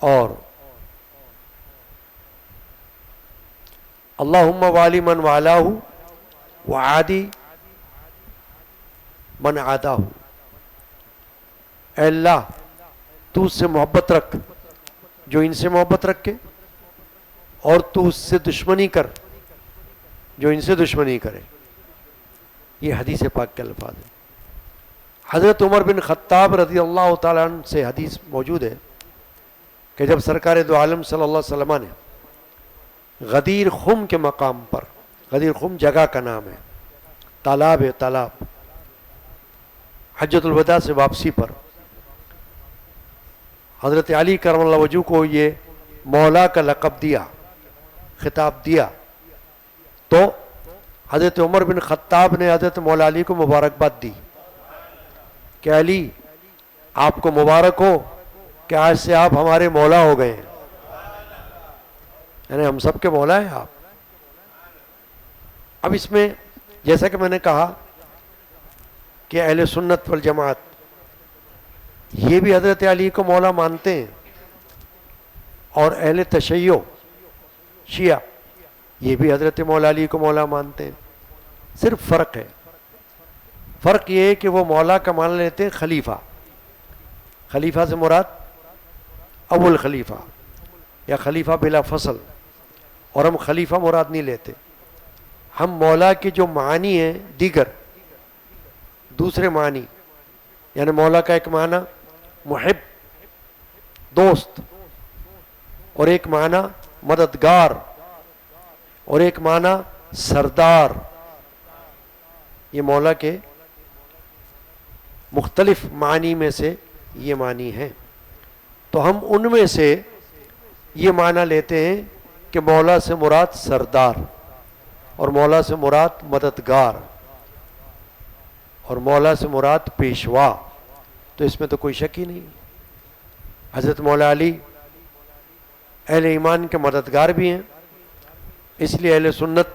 اور اللہم والی من والاہ وعادی من عاداہ، اے اللہ تو اس سے محبت رکھ جو ان سے محبت رکھے، اور تو اس سے دشمنی کر جو ان سے دشمنی کرے. یہ حدیث پاک کے الفاظ ہیں. حضرت عمر بن خطاب رضی اللہ تعالیٰ عنہ سے حدیث موجود ہے کہ جب سرکار دو عالم صلی اللہ علیہ وسلم نے غدیر خم کے مقام پر، غدیر خم جگہ کا نام ہے، تالاب ہے، تالاب، حجۃ الوداع سے واپسی پر حضرت علی کرم اللہ وجہ کو یہ مولا کا لقب دیا، خطاب دیا، تو حضرت عمر بن خطاب نے حضرت مولا علی کو مبارکباد دی کہ علی آپ کو مبارک ہو کہ آج سے آپ ہمارے مولا ہو گئے ہیں، یعنی ہم سب کے مولا ہیں آپ. اب اس میں جیسا کہ میں نے کہا کہ اہل سنت والجماعت یہ بھی حضرت علی کو مولا مانتے ہیں، اور اہل تشیع شیعہ یہ بھی حضرت مولا علی کو مولا مانتے ہیں. صرف فرق ہے، فرق یہ ہے کہ وہ مولا کا مان لیتے ہیں خلیفہ، خلیفہ سے مراد اول خلیفہ یا خلیفہ بلا فصل، اور ہم خلیفہ مراد نہیں لیتے. ہم مولا کے جو معنی ہیں دیگر دوسرے معنی، یعنی مولا کا ایک معنی محب دوست، اور ایک معنی مددگار، اور ایک معنی سردار، یہ مولا کے مختلف معنی میں سے یہ معنی ہیں. تو ہم ان میں سے یہ معنی لیتے ہیں کہ مولا سے مراد سردار، اور مولا سے مراد مددگار، اور مولا سے مراد پیشوا، تو اس میں تو کوئی شک ہی نہیں۔ حضرت مولا علی اہل ایمان کے مددگار بھی ہیں، اس لیے اہل سنت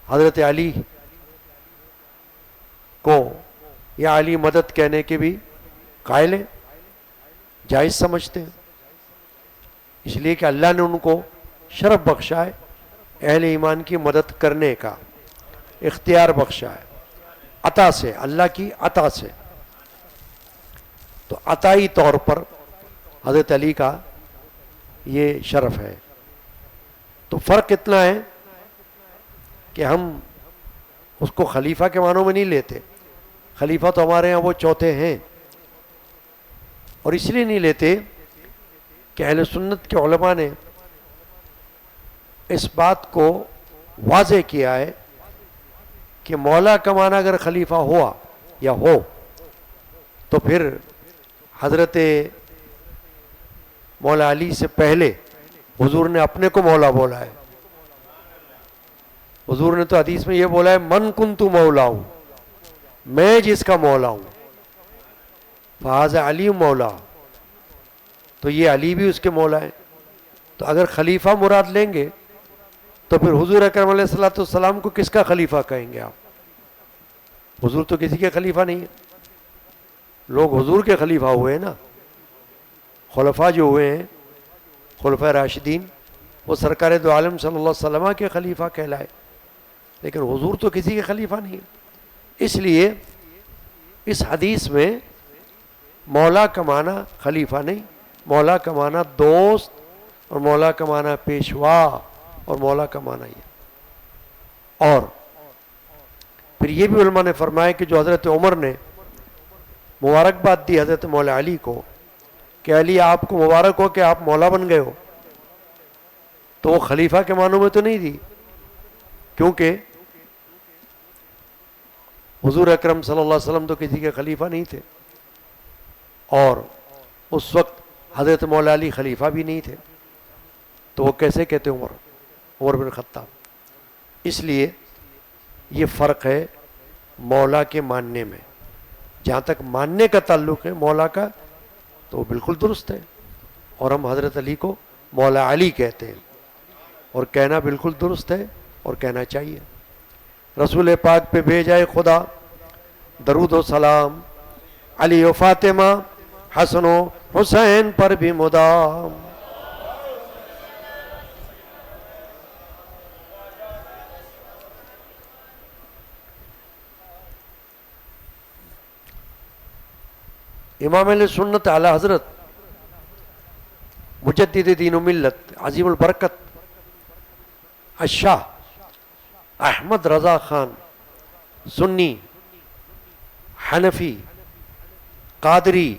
حضرت علی کو یا علی مدد کہنے کے بھی قائل ہیں، جائز سمجھتے ہیں، اس لیے کہ اللہ نے ان کو شرف بخشا ہے، اہل ایمان کی مدد کرنے کا اختیار بخشا ہے، عطا سے، اللہ کی عطا سے۔ تو عطائی طور پر حضرت علی کا یہ شرف ہے۔ تو فرق اتنا ہے کہ ہم اس کو خلیفہ کے معنوں میں نہیں لیتے، خلیفہ تو ہمارے ہاں وہ چوتھے ہیں، اور اس لیے نہیں لیتے کہ اہل سنت کے علماء نے اس بات کو واضح کیا ہے کہ مولا کا معنی اگر خلیفہ ہوا یا ہو تو پھر حضرت مولا علی سے پہلے حضور نے اپنے کو مولا بولا ہے۔ حضور نے تو حدیث میں یہ بولا ہے من کنت مولا ہوں، میں جس کا مولا ہوں، فہذا علی مولا، تو یہ علی بھی اس کے مولا ہے۔ تو اگر خلیفہ مراد لیں گے تو پھر حضور اکرم علیہ الصلوۃ والسلام کو کس کا خلیفہ کہیں گے آپ؟ حضور تو کسی کے خلیفہ نہیں ہے، لوگ حضور کے خلیفہ ہوئے ہیں نا، خلفاء جو ہوئے ہیں خلفاء راشدین وہ سرکار دو عالم صلی اللہ علیہ وسلم کے خلیفہ کہلائے، لیکن حضور تو کسی کے خلیفہ نہیں ہے۔ اس لیے اس حدیث میں مولا کا معنی خلیفہ نہیں، مولا کا معنی دوست، اور مولا کا معنی پیشوا، اور مولا کا معنی یہ۔ اور پھر یہ بھی علماء نے فرمایا کہ جو حضرت عمر نے مبارکباد دی حضرت مولا علی کو کہ علی آپ کو مبارک ہو کہ آپ مولا بن گئے ہو، تو وہ خلیفہ کے معنوں میں تو نہیں دی، کیونکہ حضور اکرم صلی اللہ علیہ وسلم تو کسی کے خلیفہ نہیں تھے، اور اس وقت حضرت مولا علی خلیفہ بھی نہیں تھے، تو وہ کیسے کہتے عمر بن خطاب؟ اس لیے یہ فرق ہے مولا کے ماننے میں۔ جہاں تک ماننے کا تعلق ہے مولا کا تو وہ بالکل درست ہے، اور ہم حضرت علی کو مولا علی کہتے ہیں، اور کہنا بالکل درست ہے اور کہنا چاہیے۔ رسول پاک پہ بھیجائے خدا درود و سلام، علی و فاطمہ حسن و حسین پر بھی مدام۔ امام اہل سنت اعلی حضرت مجدد دین و ملت عظیم البرکت الشاہ احمد رضا خان سنی حنفی قادری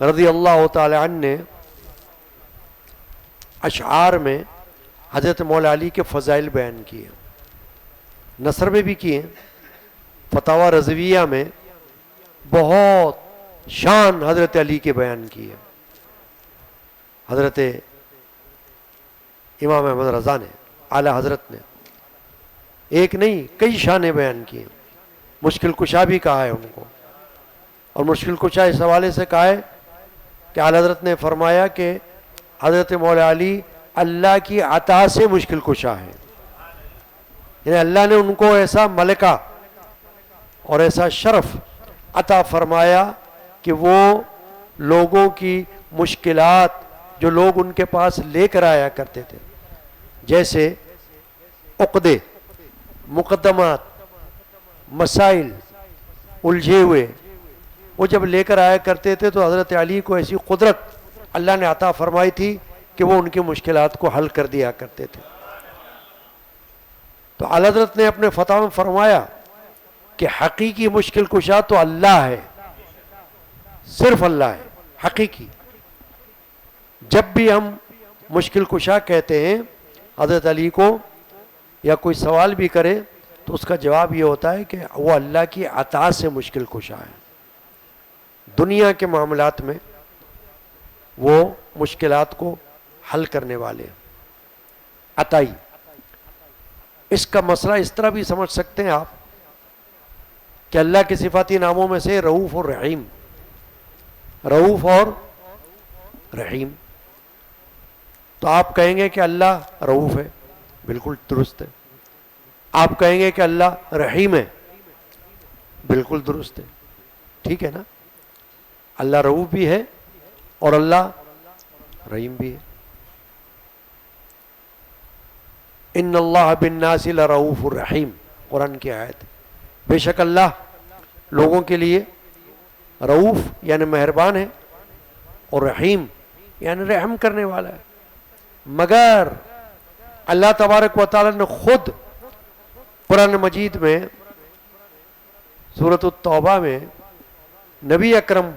رضی اللہ تعالی عنہ نے اشعار میں حضرت مولا علی کے فضائل بیان کیے، نثر میں بھی کیے، فتاوی رضویہ میں بہت شان حضرت علی کے بیان کیے۔ حضرت امام احمد رضا نے اعلی حضرت نے ایک نہیں کئی شانیں بیان کیے، مشکل کشا بھی کہا ہے ان کو، اور مشکل کشا اس حوالے سے کہا ہے کہ اعلی حضرت نے فرمایا کہ حضرت مولا علی اللہ کی عطا سے مشکل کشا ہے، یعنی اللہ نے ان کو ایسا ملکہ اور ایسا شرف عطا فرمایا کہ وہ لوگوں کی مشکلات جو لوگ ان کے پاس لے کر آیا کرتے تھے، جیسے عقدے، مقدمات، مسائل الجھے ہوئے، وہ جب لے کر آیا کرتے تھے تو حضرت علی کو ایسی قدرت اللہ نے عطا فرمائی تھی کہ وہ ان کی مشکلات کو حل کر دیا کرتے تھے۔ تو اعلی حضرت نے اپنے فتح میں فرمایا کہ حقیقی مشکل کشا تو اللہ ہے، صرف اللہ ہے حقیقی۔ جب بھی ہم مشکل کشا کہتے ہیں حضرت علی کو یا کوئی سوال بھی کرے تو اس کا جواب یہ ہوتا ہے کہ وہ اللہ کی عطا سے مشکل کشا ہے۔ دنیا کے معاملات میں وہ مشکلات کو حل کرنے والے ہیں. عطائی، اس کا مسئلہ اس طرح بھی سمجھ سکتے ہیں آپ کہ اللہ کے صفاتی ناموں میں سے رؤوف اور رحیم، رؤوف اور رحیم. تو آپ کہیں گے کہ اللہ رؤوف ہے، بالکل درست ہے. آپ کہیں گے کہ اللہ رحیم ہے، بالکل درست ہے. ٹھیک ہے نا؟ اللہ رؤوف بھی ہے اور اللہ رحیم بھی ہے. ان اللہ بالناس لرؤوف الرحیم، قرآن کی آیت. بے شک اللہ لوگوں کے لیے رؤوف یعنی مہربان ہے اور رحیم یعنی رحم کرنے والا ہے. مگر اللہ تبارک و تعالی نے خود قرآن مجید میں سورۃ التوبہ میں نبی اکرم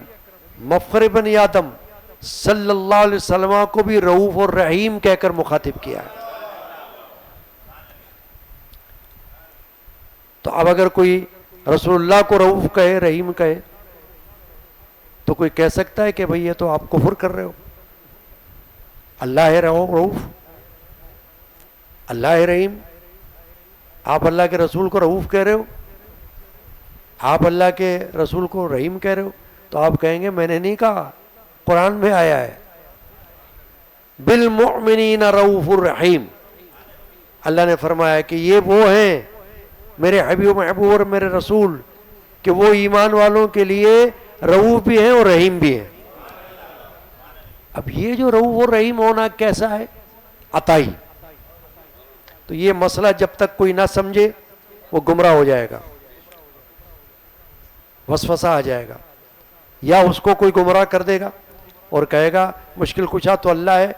مفخر بنی آدم صلی اللہ علیہ وسلم کو بھی رؤوف اور رحیم کہہ کر مخاطب کیا ہے. تو اب اگر کوئی رسول اللہ کو رؤوف کہے، رحیم کہے، تو کوئی کہہ سکتا ہے کہ بھئی یہ تو آپ کفر کر رہے ہو. اللہ ہے رؤوف، اللہ ہے رحیم، آپ اللہ کے رسول کو رؤوف کہہ رہے ہو، آپ اللہ کے رسول کو رحیم کہہ رہے ہو. تو آپ کہیں گے میں نے نہیں کہا، قرآن میں آیا ہے بالمؤمنین رؤوف الرحیم. اللہ نے فرمایا کہ یہ وہ ہیں میرے حبیب محبوب اور میرے رسول کہ وہ ایمان والوں کے لیے رؤوف بھی ہیں اور رحیم بھی ہیں. اب یہ جو رؤوف اور رحیم ہونا کیسا ہے؟ عطائی. تو یہ مسئلہ جب تک کوئی نہ سمجھے وہ گمراہ ہو جائے گا، وسوسہ آ جائے گا، یا اس کو کوئی گمراہ کر دے گا اور کہے گا مشکل کشا تو اللہ ہے،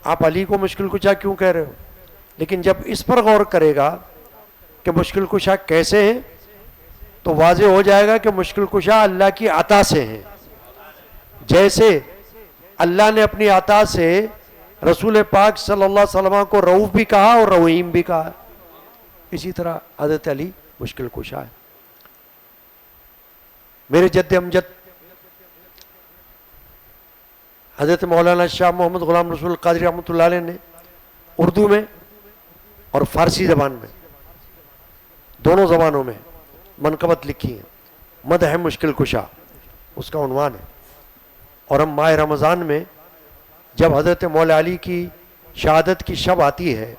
آپ علی کو مشکل کشا کیوں کہہ رہے ہو؟ لیکن جب اس پر غور کرے گا کہ مشکل کشا کیسے ہیں تو واضح ہو جائے گا کہ مشکل کشا اللہ کی عطا سے ہیں. جیسے اللہ نے اپنی عطا سے رسول پاک صلی اللہ علیہ وسلم کو رؤوف بھی کہا اور رحیم بھی کہا، اسی طرح حضرت علی مشکل کشا ہے. میرے جد امجد حضرت مولانا شاہ محمد غلام رسول قادری رحمۃ اللہ علیہ نے اردو میں اور فارسی زبان میں دونوں زبانوں میں منقبت لکھی ہے. مدح مشکل کشا اس کا عنوان ہے. اور ہم ماہ رمضان میں جب حضرت مولا علی کی شہادت کی شب آتی ہے،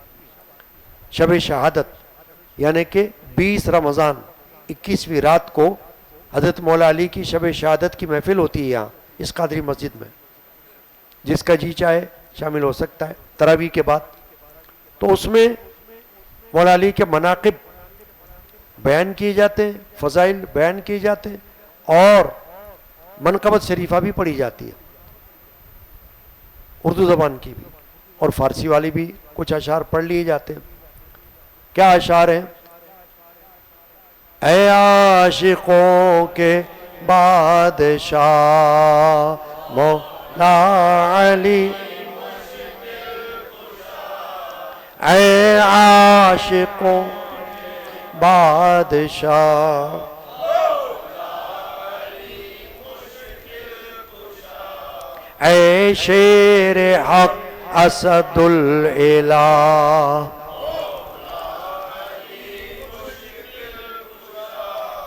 شب شہادت یعنی کہ 20 رمضان 21ویں رات کو حضرت مولا علی کی شب شہادت کی محفل ہوتی ہے یہاں اس قادری مسجد میں. جس کا جی چاہے شامل ہو سکتا ہے تراویح کے بعد. تو اس میں مولا علی کے مناقب بیان کیے جاتے ہیں، فضائل بیان کیے جاتے ہیں اور منقبت شریفہ بھی پڑھی جاتی ہے، اردو زبان کی بھی اور فارسی والی بھی کچھ اشعار پڑھ لیے جاتے ہیں. کیا اشعار ہیں؟ اے عاشقوں کے بادشاہ مولا علی، اے عاشقوں بادشاہ، اے شیر حق اسد الالہ،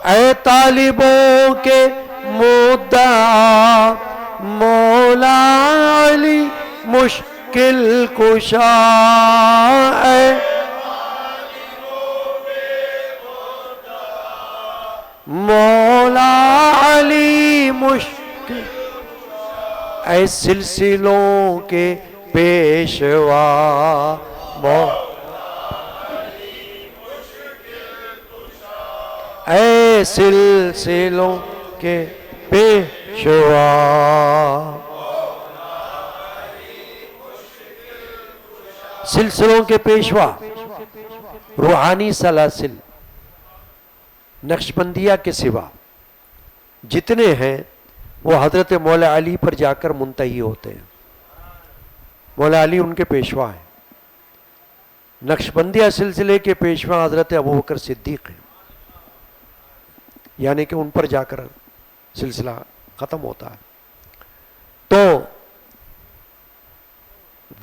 اے طالبوں کے مدعا مولا علی مشکل کشا، اے مولا علی مشکل، اے سلسلوں کے پیشوا اے سلسلوں کے پیشوا. سلسلوں کے پیشوا روحانی سلاسل نقشبندیہ کے سوا جتنے ہیں وہ حضرت مولا علی پر جا کر منتہی ہوتے ہیں. مولا علی ان کے پیشوا ہیں. نقشبندیہ سلسلے کے پیشوا حضرت ابوبکر صدیق ہیں، یعنی کہ ان پر جا کر سلسلہ ختم ہوتا ہے. تو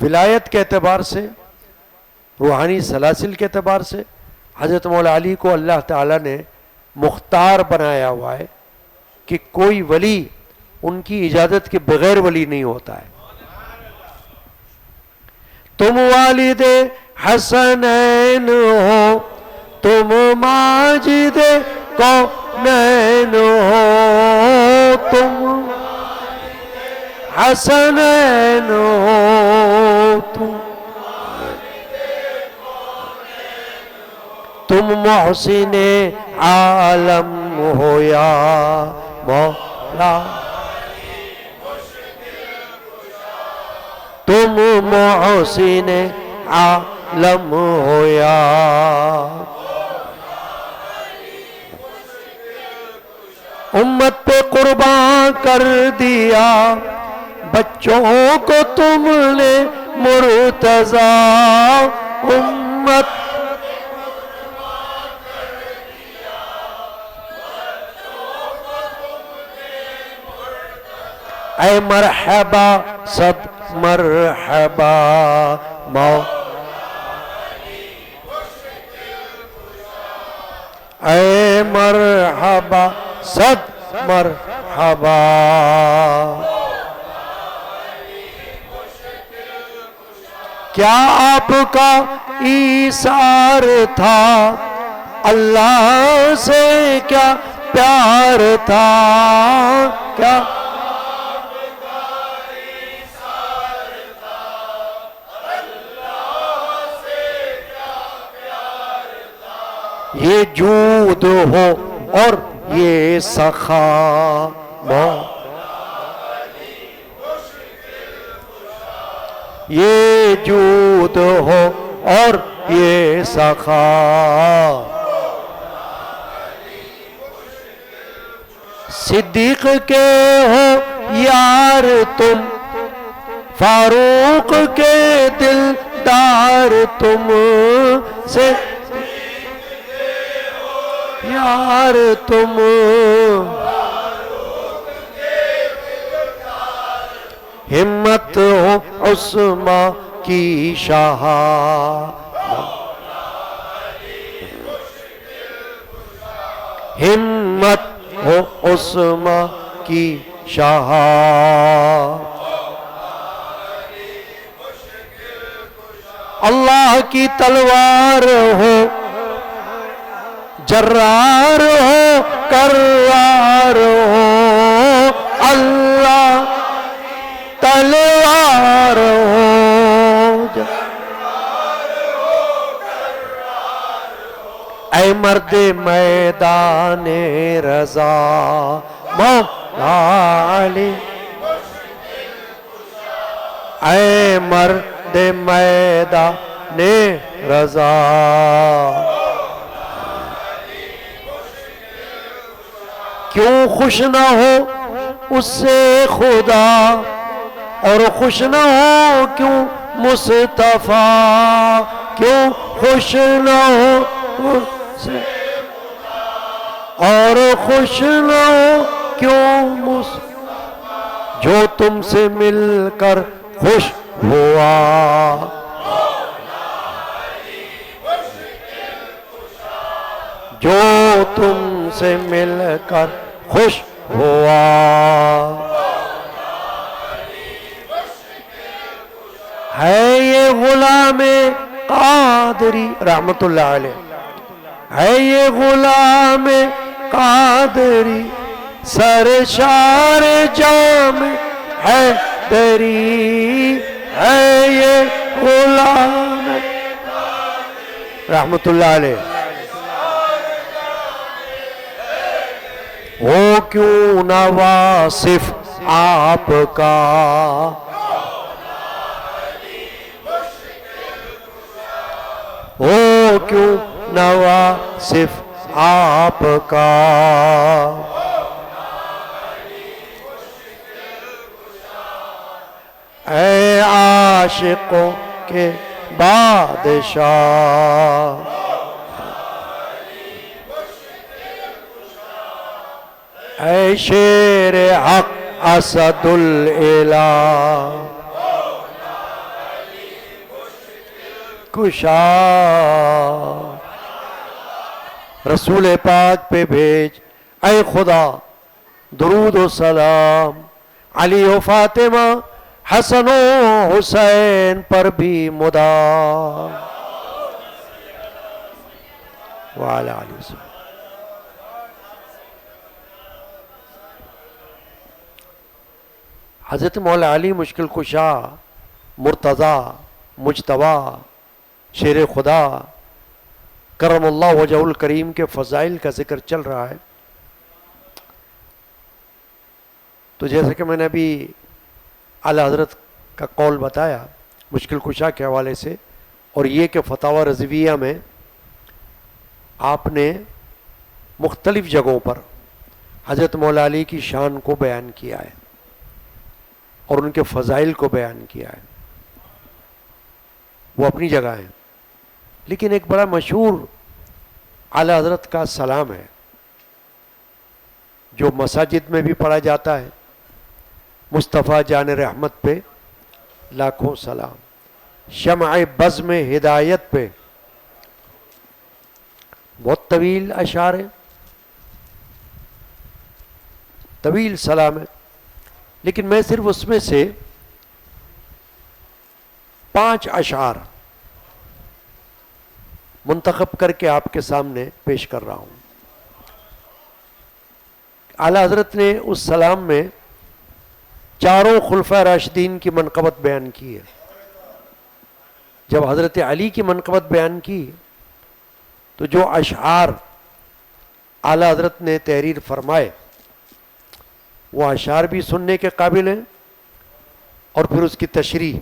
ولایت کے اعتبار سے، روحانی سلاسل کے اعتبار سے حضرت مولا علی کو اللہ تعالیٰ نے مختار بنایا ہوا ہے کہ کوئی ولی ان کی اجازت کے بغیر ولی نہیں ہوتا ہے۔ تم والد حسنین ہو، تم ماجد کونین ہو، تم حسنین ہو، تم محسن عالم ہو یا مولا، تم محسن عالم ہو یا امت پہ قربان کر دیا بچوں کو تم نے مرتضی، امت اے مرحبا صد مرحبا اے مرحبا صد مرحبا، کیا آپ کا ایثار تھا، اللہ سے کیا پیار تھا، کیا یہ جود ہو اور یہ سخا، یہ جود ہو اور یہ سخا، صدیق کے ہو یار تم، فاروق کے دلدار تم، سے یار تم، ہمت ہو عثمان کی شاہ، ہمت ہو عثمان کی شاہ، اللہ کی تلوار ہو، جرار ہو کرار ہو، اللہ تلوار ہو، اے مرد میدان رضا مولا علی، اے مرد میدان رضا، کیوں خوش نہ ہو اس سے خدا، اور خوش نہ ہو کیوں مصطفیٰ، کیوں خوش نہ ہو اس سے خدا، اور خوش نہ ہو کیوں مصطفیٰ، جو تم سے مل کر خوش ہوا، جو تم سے مل کر خوش ہوا، ہے یہ غلام قادری رحمت اللہ علیہ، ہے یہ غلام قادری سرشار جام حیدری، ہے یہ غلام رحمت اللہ علیہ، ہو کیوں نہ واصف آپ کا، ہو کیوں نہ واصف آپ کا، اے عاشقوں کے بادشاہ، اے شیر حق اسد الالہ، کشا رسول پاک پہ بھیج اے خدا درود و سلام، علی و فاطمہ حسن و حسین پر بھی مدام وعلی آلہ وسلم۔ حضرت مولا علی مشکل کشا، مرتضی، مجتبی، شیر خدا کرم اللہ وجہ الکریم کے فضائل کا ذکر چل رہا ہے۔ تو جیسے کہ میں نے ابھی اعلی حضرت کا قول بتایا مشکل کشا کے حوالے سے، اور یہ کہ فتاوی رضویہ میں آپ نے مختلف جگہوں پر حضرت مولا علی کی شان کو بیان کیا ہے اور ان کے فضائل کو بیان کیا ہے، وہ اپنی جگہ ہیں۔ لیکن ایک بڑا مشہور اعلی حضرت کا سلام ہے جو مساجد میں بھی پڑھا جاتا ہے، مصطفیٰ جان رحمت پہ لاکھوں سلام، شمع بزم ہدایت پہ، بہت طویل اشعار ہے، طویل سلام ہے، لیکن میں صرف اس میں سے 5 اشعار منتخب کر کے آپ کے سامنے پیش کر رہا ہوں۔ اعلیٰ حضرت نے اس سلام میں چاروں خلفائے راشدین کی منقبت بیان کی ہے۔ جب حضرت علی کی منقبت بیان کی تو جو اشعار اعلیٰ حضرت نے تحریر فرمائے وہ اشعار بھی سننے کے قابل ہیں اور پھر اس کی تشریح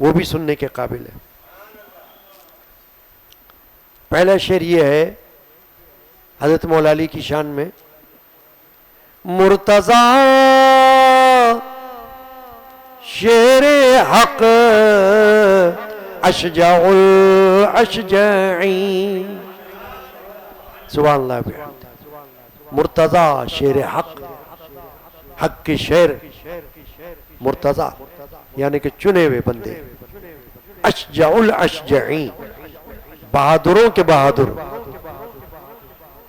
وہ بھی سننے کے قابل ہے۔ پہلا شعر یہ ہے حضرت مولا علی کی شان میں، مرتضی شیر حق اشجع الاشجعین، سبحان اللہ بحمدہ، مرتضی شیر حق، حق کے شعر مرتضی یعنی کہ چنے ہوئے بندے، اشجع الاشجعین بہادروں کے بہادر،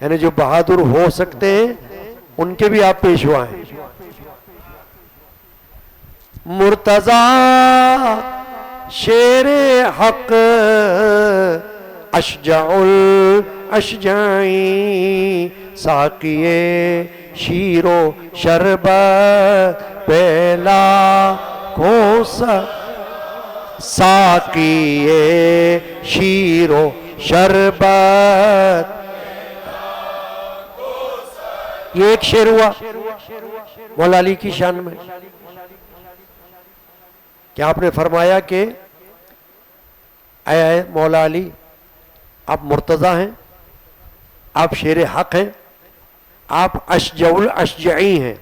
یعنی جو بہادر ہو سکتے ہیں ان کے بھی آپ پیشوا ہیں۔ مرتضی شیر حق اشجع الاشجعین، ساقی شیر و شربت پیلا کوثر، ساقی شیر و شربت، یہ ایک شعر ہوا مولا علی کی شان میں کہ آپ نے فرمایا کہ اے مولا علی آپ مرتضی ہیں، آپ شیر حق ہیں، آپ اشجع الاشجعی ہیں،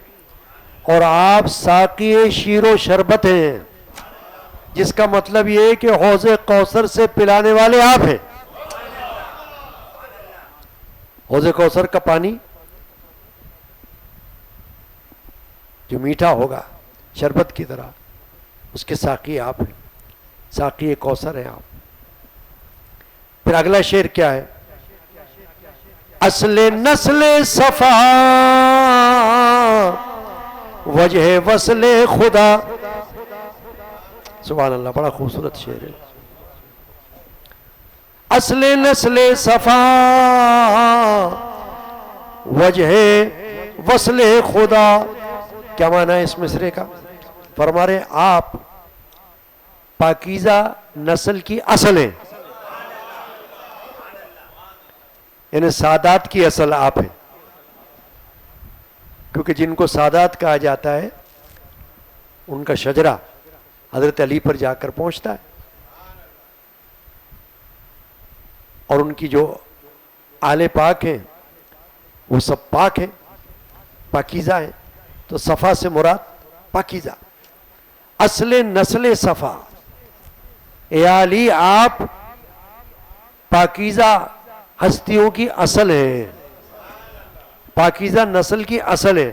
اور آپ ساقی شیر و شربت ہیں، جس کا مطلب یہ ہے کہ حوض کوثر سے پلانے والے آپ ہیں۔ حوض کوثر کا پانی جو میٹھا ہوگا شربت کی طرح، اس کے ساقی آپ ہیں، ساقی کوثر ہیں آپ۔ پھر اگلا شعر کیا ہے، اصل نسل صفا وجہ وصل خدا، سبحان اللہ، بڑا خوبصورت شعر ہے۔ اصل نسل صفا وجہ وصل خدا، کیا معنی ہے اس مصرے کا؟ فرما رہے آپ پاکیزہ نسل کی اصل ہیں، یعنی سادات کی اصل آپ ہیں، کیونکہ جن کو سادات کہا جاتا ہے ان کا شجرہ حضرت علی پر جا کر پہنچتا ہے، اور ان کی جو آل پاک ہیں وہ سب پاک ہیں، پاکیزہ ہیں، تو صفا سے مراد پاکیزہ، اصل نسل صفا، اے علی آپ پاکیزہ ہستیوں کی اصل ہیں، پاکیزہ نسل کی اصل ہیں،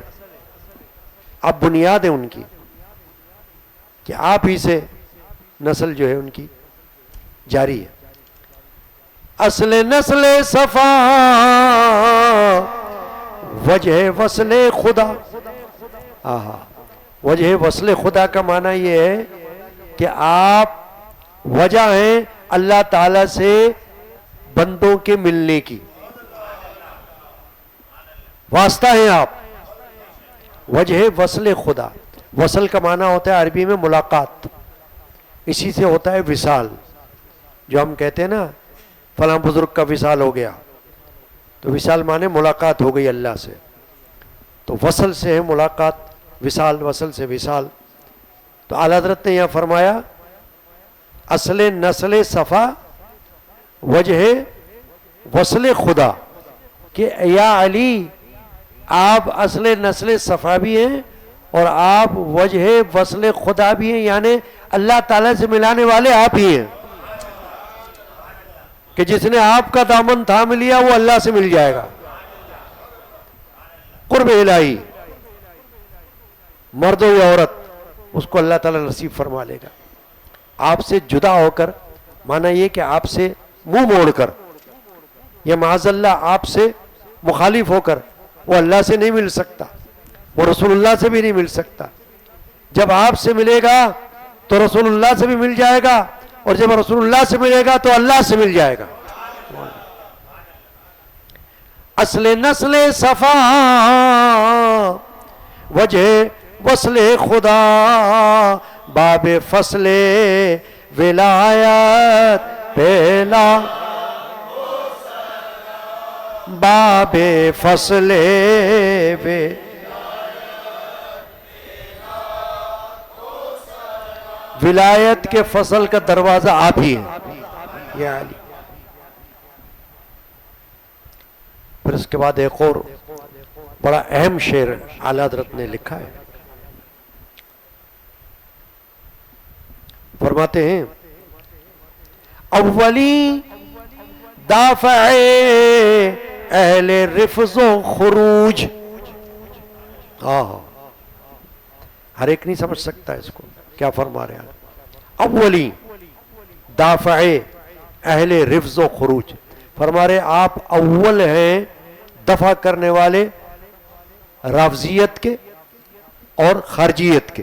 آپ بنیاد ہیں ان کی، کہ آپ ہی سے نسل جو ہے ان کی جاری ہے. اصل نسل صفا وجہ وصل خدا. وجہ وصل خدا کا معنی یہ ہے کہ آپ وجہ ہیں اللہ تعالی سے بندوں کے ملنے کی، واسطہ ہیں آپ. وجہ وصل خدا، وصل کا معنی ہوتا ہے عربی میں ملاقات، اسی سے ہوتا ہے وصال. جو ہم کہتے ہیں نا فلاں بزرگ کا وصال ہو گیا، تو وصال معنی ملاقات ہو گئی اللہ سے. تو وصل سے ہے ملاقات، وصال وصل سے وصال. تو اعلیٰ حضرت نے یہاں فرمایا اصل نسل صفا وجہ وصل خدا، کہ یا علی آپ اصل نسل صفا بھی ہیں اور آپ وجہ وصل خدا بھی ہیں، یعنی اللہ تعالیٰ سے ملانے والے آپ ہی ہیں، کہ جس نے آپ کا دامن تھام لیا وہ اللہ سے مل جائے گا. قرب الہی، مرد ہو یا عورت، اس کو اللہ تعالیٰ نصیب فرما لے گا. آپ سے جدا ہو کر، معنی یہ کہ آپ سے منہ موڑ کر، یا معاذ اللہ آپ سے مخالف ہو کر، وہ اللہ سے نہیں مل سکتا، وہ رسول اللہ سے بھی نہیں مل سکتا. جب آپ سے ملے گا تو رسول اللہ سے بھی مل جائے گا، اور جب رسول اللہ سے ملے گا تو اللہ سے مل جائے گا. اصل نسل صفا وجہ وصل خدا باب فصل ولایت پہلا، باب فصل ولایت کے فصل کا دروازہ آپ ہی ہیں یا علی. پھر اس کے بعد ایک اور بڑا اہم شعر اعلیٰ حضرت نے لکھا ہے. فرماتے ہیں اولی دافع اہل رفض و خروج. ہر ایک نہیں سمجھ سکتا اس کو کیا فرما رہے ہیں. اولی دافع اہل رفض و خروج، فرما رہے آپ اول ہیں دفع کرنے والے رافضیت کے اور خارجیت کے.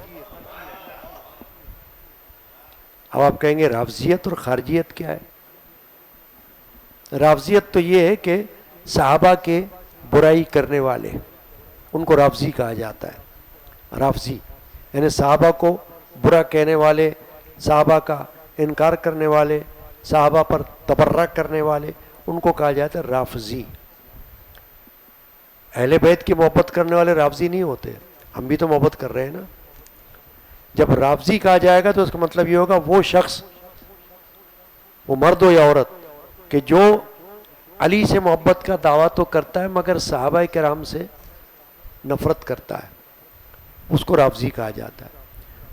اب آپ کہیں گے رافضیت اور خارجیت کیا ہے؟ رافضیت تو یہ ہے کہ صحابہ کے برائی کرنے والے، ان کو رافضی کہا جاتا ہے. رافضی یعنی صحابہ کو برا کہنے والے، صحابہ کا انکار کرنے والے، صحابہ پر تبرہ کرنے والے، ان کو کہا جاتا ہے رافضی. اہل بیت کی محبت کرنے والے رافضی نہیں ہوتے. ہم بھی تو محبت کر رہے ہیں نا. جب رافضی کہا جائے گا تو اس کا مطلب یہ ہوگا وہ شخص، وہ مرد ہو یا عورت، کہ جو علی سے محبت کا دعویٰ تو کرتا ہے مگر صحابہ کرام سے نفرت کرتا ہے، اس کو رافضی کہا جاتا ہے.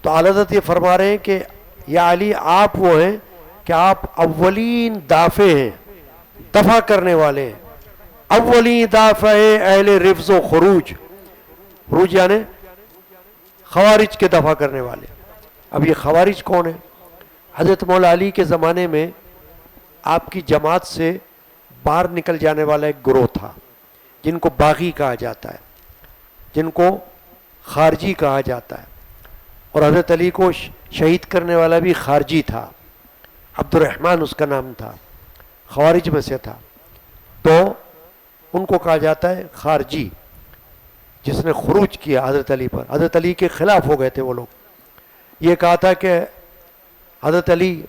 تو اعلیٰ حضرت یہ فرما رہے ہیں کہ یا علی آپ وہ ہیں کہ آپ اولین دافع ہیں، دفع کرنے والے ہیں. اولین دافع اہل رفض و خروج، خروج یعنی خوارج کے دفع کرنے والے. اب یہ خوارج کون ہے؟ حضرت مولا علی کے زمانے میں آپ کی جماعت سے باہر نکل جانے والا ایک گروہ تھا جن کو باغی کہا جاتا ہے، جن کو خارجی کہا جاتا ہے. اور حضرت علی کو شہید کرنے والا بھی خارجی تھا، عبد الرحمن اس کا نام تھا، خوارج میں سے تھا. تو ان کو کہا جاتا ہے خارجی، جس نے خروج کیا حضرت علی پر. حضرت علی کے خلاف ہو گئے تھے وہ لوگ. یہ کہا تھا کہ حضرت علی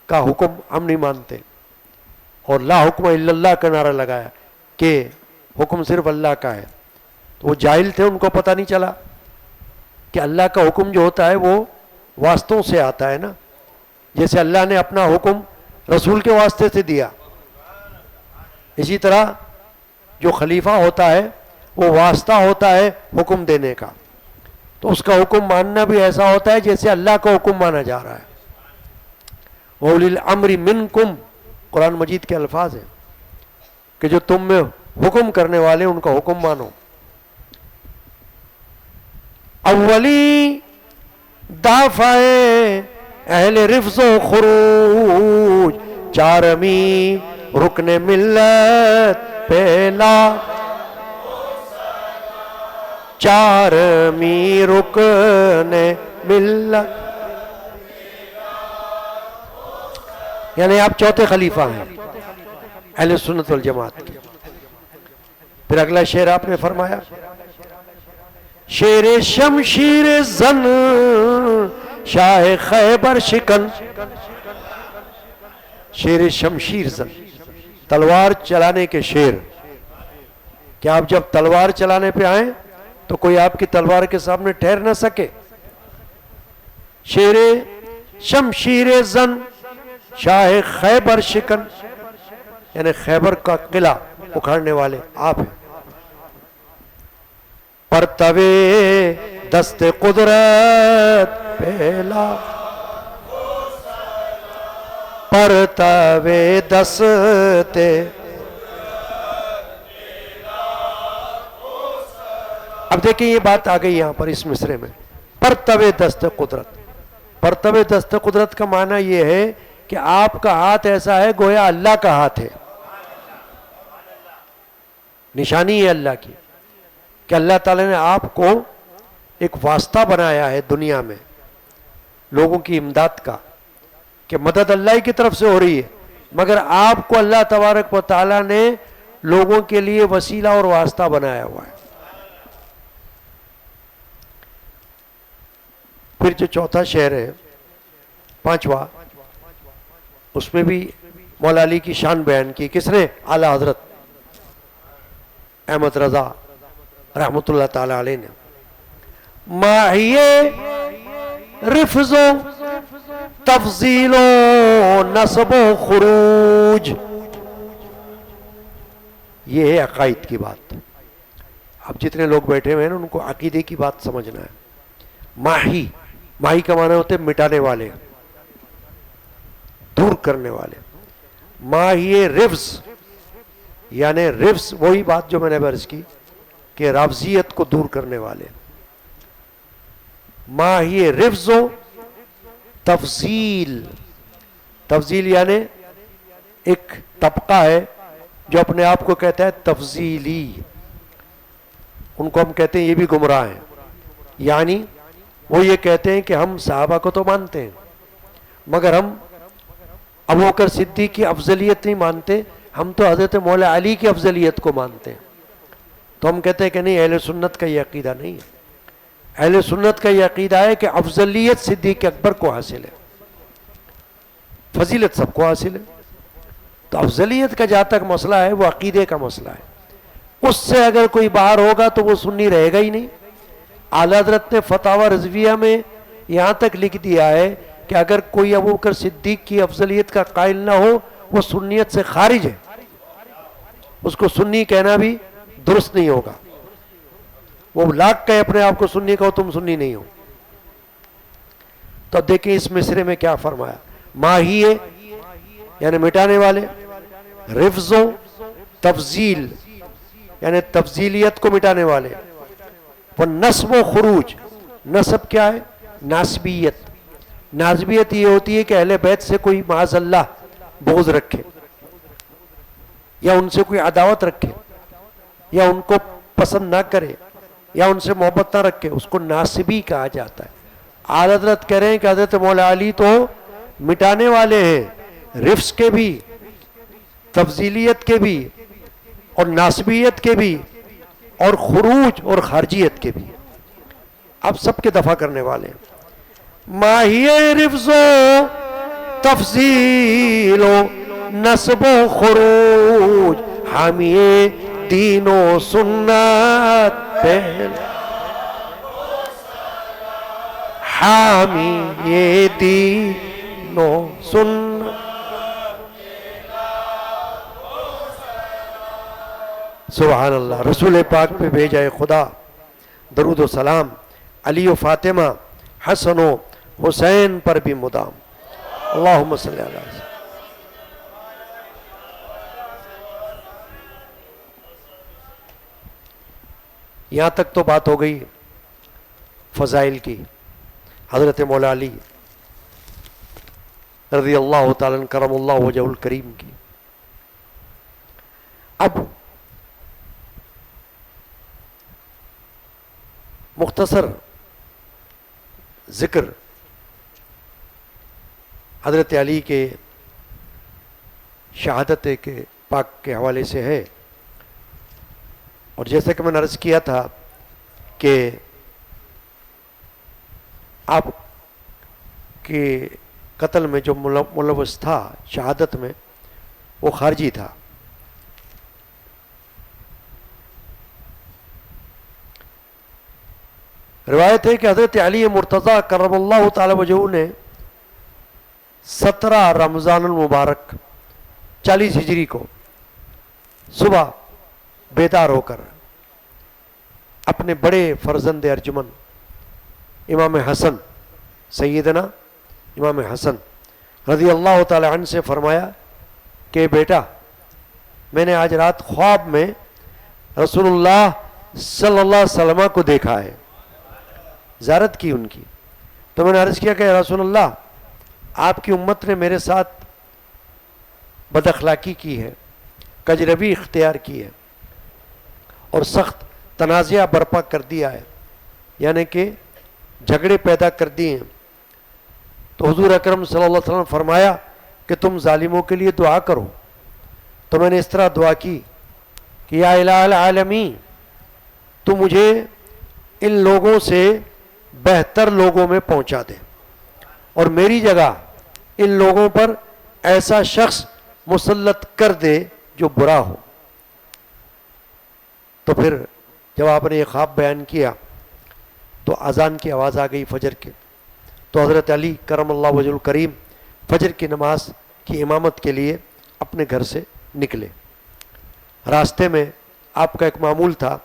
کا حکم ہم نہیں مانتے، اور لا حکم الا اللہ کا نعرہ لگایا کہ حکم صرف اللہ کا ہے. تو وہ جاہل تھے، ان کو پتہ نہیں چلا کہ اللہ کا حکم جو ہوتا ہے وہ واسطوں سے آتا ہے نا. جیسے اللہ نے اپنا حکم رسول کے واسطے سے دیا، اسی طرح جو خلیفہ ہوتا ہے وہ واسطہ ہوتا ہے حکم دینے کا. تو اس کا حکم ماننا بھی ایسا ہوتا ہے جیسے اللہ کا حکم مانا جا رہا ہے. وَأُولِي الْأَمْرِ مِنْكُمْ قرآن مجید کے الفاظ ہیں کہ جو تم میں حکم کرنے والے ان کا حکم مانو. اولی دافع اہل رفض و خروج، چارمی رکن ملت پہلا، چارمی رکن ملت، یعنی آپ چوتھے خلیفہ ہیں اہل سنت والجماعت کے۔ پھر اگلا شعر آپ نے فرمایا، شیر شمشیر زن شاہ خیبر شکن، شیر شمشیر زن، تلوار چلانے کے شیر، کہ آپ جب تلوار چلانے پہ آئیں تو کوئی آپ کی تلوار کے سامنے ٹھہر نہ سکے۔ شیر شمشیر زن شاہ خیبر شکن، یعنی خیبر کا قلعہ اکھاڑنے والے آپ ہیں۔ پرتوے دست قدرت پہلا، پرتوے دست، اب دیکھیں یہ بات آ گئی یہاں پر اس مصرے میں، پرتوے دست قدرت۔ پرتوے دست قدرت کا معنی یہ ہے کہ آپ کا ہاتھ ایسا ہے گویا اللہ کا ہاتھ ہے، نشانی ہے اللہ کی کہ اللہ تعالیٰ نے آپ کو ایک واسطہ بنایا ہے دنیا میں لوگوں کی امداد کا، کہ مدد اللہ کی طرف سے ہو رہی ہے، مگر آپ کو اللہ تبارک و تعالیٰ نے لوگوں کے لیے وسیلہ اور واسطہ بنایا ہوا ہے۔ پھر جو چوتھا شعر ہے پانچواں، اس میں بھی مولا علی کی شان بیان کی، کس نے؟ اعلیٰ حضرت احمد رضا رحمت اللہ تعالی علیہ نے۔ ماہیے رفض و تفضیل و نسب و خروج، یہ ہے عقائد کی بات۔ اب جتنے لوگ بیٹھے ہوئے ہیں ان کو عقیدے کی بات سمجھنا ہے۔ ماہی، ماہی کا معنی ہوتے ہیں مٹانے والے، دور کرنے والے۔ ماہی رفض، یعنی رفض وہی بات جو میں نے عرض کی کہ رافضیت کو دور کرنے والے۔ ماہی رفض و تفضیل، تفضیل یعنی ایک طبقہ ہے جو اپنے آپ کو کہتا ہے تفضیلی، ان کو ہم کہتے ہیں یہ بھی گمراہ ہیں، یعنی وہ یہ کہتے ہیں کہ ہم صحابہ کو تو مانتے ہیں مگر ہم ابوبکر صدیق کی افضلیت نہیں مانتے، ہم تو حضرت مولا علی کی افضلیت کو مانتے ہیں۔ تو ہم کہتے ہیں کہ نہیں، اہل سنت کا یہ عقیدہ نہیں ہے۔ اہل سنت کا یہ عقیدہ ہے کہ افضلیت صدیق اکبر کو حاصل ہے، فضیلت سب کو حاصل ہے۔ تو افضلیت کا جہاں تک مسئلہ ہے وہ عقیدے کا مسئلہ ہے، اس سے اگر کوئی باہر ہوگا تو وہ سنی رہے گا ہی نہیں۔ اعلیٰ حضرت نے فتاوی رضویہ میں یہاں تک لکھ دیا ہے کہ اگر کوئی ابوبکر صدیق کی افضلیت کا قائل نہ ہو وہ سنیت سے خارج ہے، اس کو سنی کہنا بھی درست نہیں ہوگا۔ وہ لاکھ کہے اپنے آپ کو سنی کہو، تم سنی نہیں ہو۔ تو دیکھیں اس مصرے میں کیا فرمایا، ماہیے یعنی مٹانے والے، رفض و تفضیل یعنی تفضیلیت کو مٹانے والے، وہ نسب و خروج، نسب کیا ہے؟ ناسبیت۔ ناسبیت یہ ہوتی ہے کہ اہل بیت سے کوئی معاذ اللہ بغض رکھے یا ان سے کوئی عداوت رکھے یا ان کو پسند نہ کرے یا ان سے محبت نہ رکھے، اس کو ناسبی کہا جاتا ہے۔ اعلیٰ حضرت کہہ رہے ہیں کہ حضرت مولا علی تو مٹانے والے ہیں، رفض کے بھی، تفضیلیت کے بھی، اور ناسبیت کے بھی، اور خروج اور خارجیت کے بھی، اب سب کے دفع کرنے والے ہیں۔ ماہی رفض و تفضیل و نسب و خروج، حامی دین و سنت پہل، حامی دین و سنت۔ سبحان اللہ، رسول پاک پہ بھیجائے خدا درود و سلام، علی و فاطمہ، حسن و حسین پر بھی مدام، اللہم صلی اللہ علیہ وسلم۔ یہاں تک تو بات ہو گئی فضائل کی، حضرت مولا علی رضی اللہ تعالیٰ کرم اللہ وجہ الکریم کی. اب مختصر ذکر حضرت علی کے شہادت کے پاک کے حوالے سے ہے. اور جیسا کہ میں نے عرض کیا تھا کہ آپ کے قتل میں جو ملوث تھا شہادت میں وہ خارجی تھا. روایت ہے کہ حضرت علی مرتضیٰ کرم اللہ تعالی وجہہ نے 17 رمضان المبارک 40 ہجری کو صبح بیدار ہو کر اپنے بڑے فرزند ارجمن امام حسن سیدنا امام حسن رضی اللہ تعالی عنہ سے فرمایا کہ بیٹا میں نے آج رات خواب میں رسول اللہ صلی اللہ علیہ وسلم کو دیکھا ہے. زیارت کی ان کی. تو میں نے عرض کیا کہ رسول اللہ آپ کی امت نے میرے ساتھ بد اخلاقی کی ہے, کجروی اختیار کی ہے اور سخت تنازعہ برپا کر دیا ہے, یعنی کہ جھگڑے پیدا کر دیے ہیں. تو حضور اکرم صلی اللہ علیہ وسلم فرمایا کہ تم ظالموں کے لیے دعا کرو. تو میں نے اس طرح دعا کی کہ یا الہ العالمین تو مجھے ان لوگوں سے بہتر لوگوں میں پہنچا دے اور میری جگہ ان لوگوں پر ایسا شخص مسلط کر دے جو برا ہو. تو پھر جب آپ نے یہ خواب بیان کیا تو اذان کی آواز آ گئی فجر کے. تو حضرت علی کرم اللہ وجہ الکریم فجر کی نماز کی امامت کے لیے اپنے گھر سے نکلے. راستے میں آپ کا ایک معمول تھا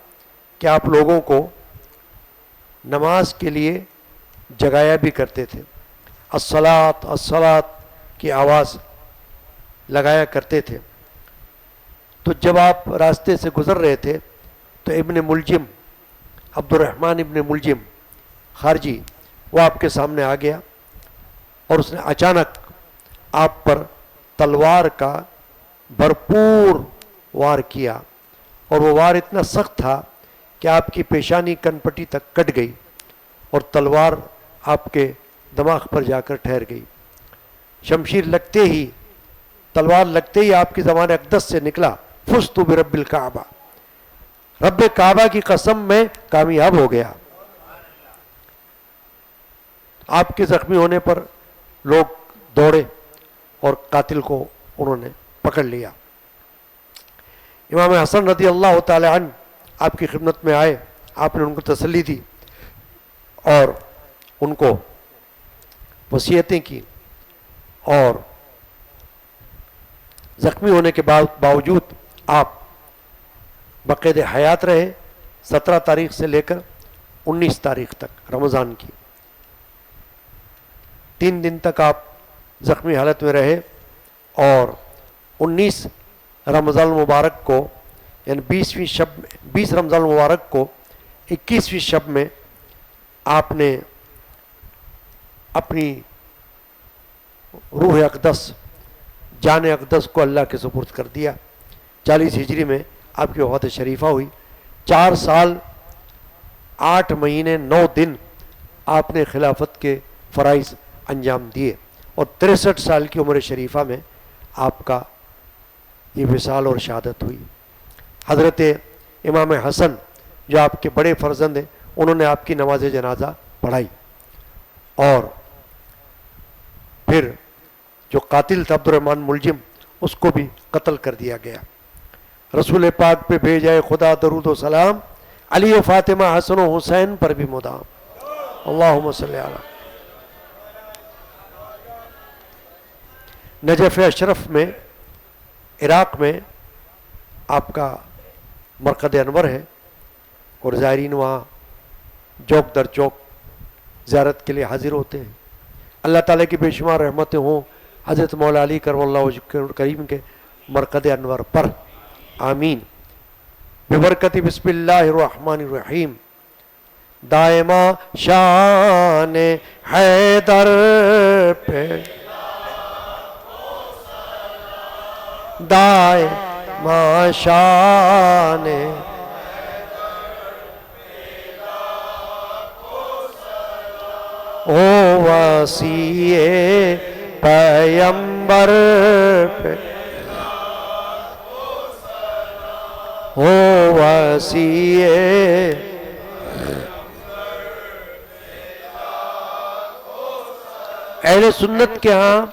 کہ آپ لوگوں کو نماز کے لیے جگایا بھی کرتے تھے. الصلاۃ الصلاۃ کی آواز لگایا کرتے تھے. تو جب آپ راستے سے گزر رہے تھے تو ابن ملجم عبد الرحمن ابن ملجم خارجی وہ آپ کے سامنے آ گیا اور اس نے اچانک آپ پر تلوار کا بھرپور وار کیا اور وہ وار اتنا سخت تھا کہ آپ کی پیشانی کن پٹی تک کٹ گئی اور تلوار آپ کے دماغ پر جا کر ٹھہر گئی. شمشیر لگتے ہی تلوار لگتے ہی آپ کی زبان اقدس سے نکلا فزت برب الکعبہ, رب کعبہ کی قسم میں کامیاب ہو گیا. آپ کے زخمی ہونے پر لوگ دوڑے اور قاتل کو انہوں نے پکڑ لیا. امام حسن رضی اللہ تعالی عنہ آپ کی خدمت میں آئے, آپ نے ان کو تسلی دی اور ان کو وصیتیں کی اور زخمی ہونے کے باوجود آپ بقید حیات رہے 17 تاریخ سے لے کر 19 تاریخ تک رمضان کی. 3 دن تک آپ زخمی حالت میں رہے اور 19 رمضان المبارک کو یعنی 20 رمضان المبارک کو 21ویں شب میں آپ نے اپنی روح اقدس جان اقدس کو اللہ کے سپرد کر دیا. 40 ہجری میں آپ کی وفات شریفہ ہوئی. 4 سال 8 مہینے 9 دن آپ نے خلافت کے فرائض انجام دیے اور 63 سال کی عمر شریفہ میں آپ کا یہ وصال اور شہادت ہوئی. حضرت امام حسن جو آپ کے بڑے فرزند ہیں انہوں نے آپ کی نماز جنازہ پڑھائی اور پھر جو قاتل تھا عبد الرحمن ملجم اس کو بھی قتل کر دیا گیا. رسول پاک پہ بھیجائے خدا درود و سلام, علی و فاطمہ حسن و حسین پر بھی مدام. اللہم صلی علی. نجف اشرف میں عراق میں آپ کا مرقد انور ہے اور زائرین وہاں چوک در چوک زیارت کے لیے حاضر ہوتے ہیں. اللہ تعالیٰ کی بے شمار رحمتیں ہوں حضرت مولا علی کرم اللہ وجہ کریم کے مرقد انور پر, آمین. ببرکت بسم اللہ الرحمن الرحیم. دائمہ شان حیدر پہ دائے ماشان او وسیع پیمبر پہ او وسیع اہل سنت کے ہاں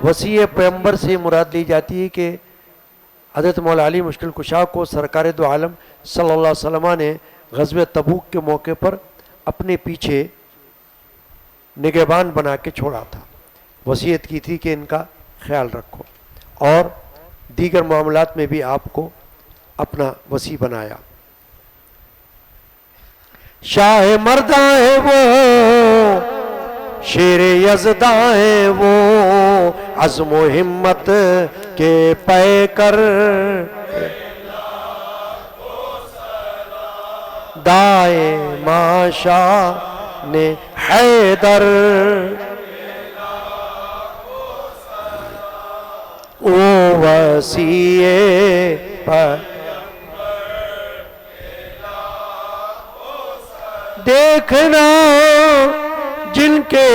وسیع پیمبر سے مراد لی جاتی ہے کہ حضرت مولا علی مشکل کشا کو سرکار دو عالم صلی اللہ علیہ وسلم نے غزوہ تبوک کے موقع پر اپنے پیچھے نگہبان بنا کے چھوڑا تھا، وصیت کی تھی کہ ان کا خیال رکھو، اور دیگر معاملات میں بھی آپ کو اپنا وصی بنایا۔ شاہ مرداں ہے وہ، شیر یزداں ہے وہ، عزم و ہمت کے پے کر دائے ماشا نے حیدر او وسیع پر دیکھنا جن کے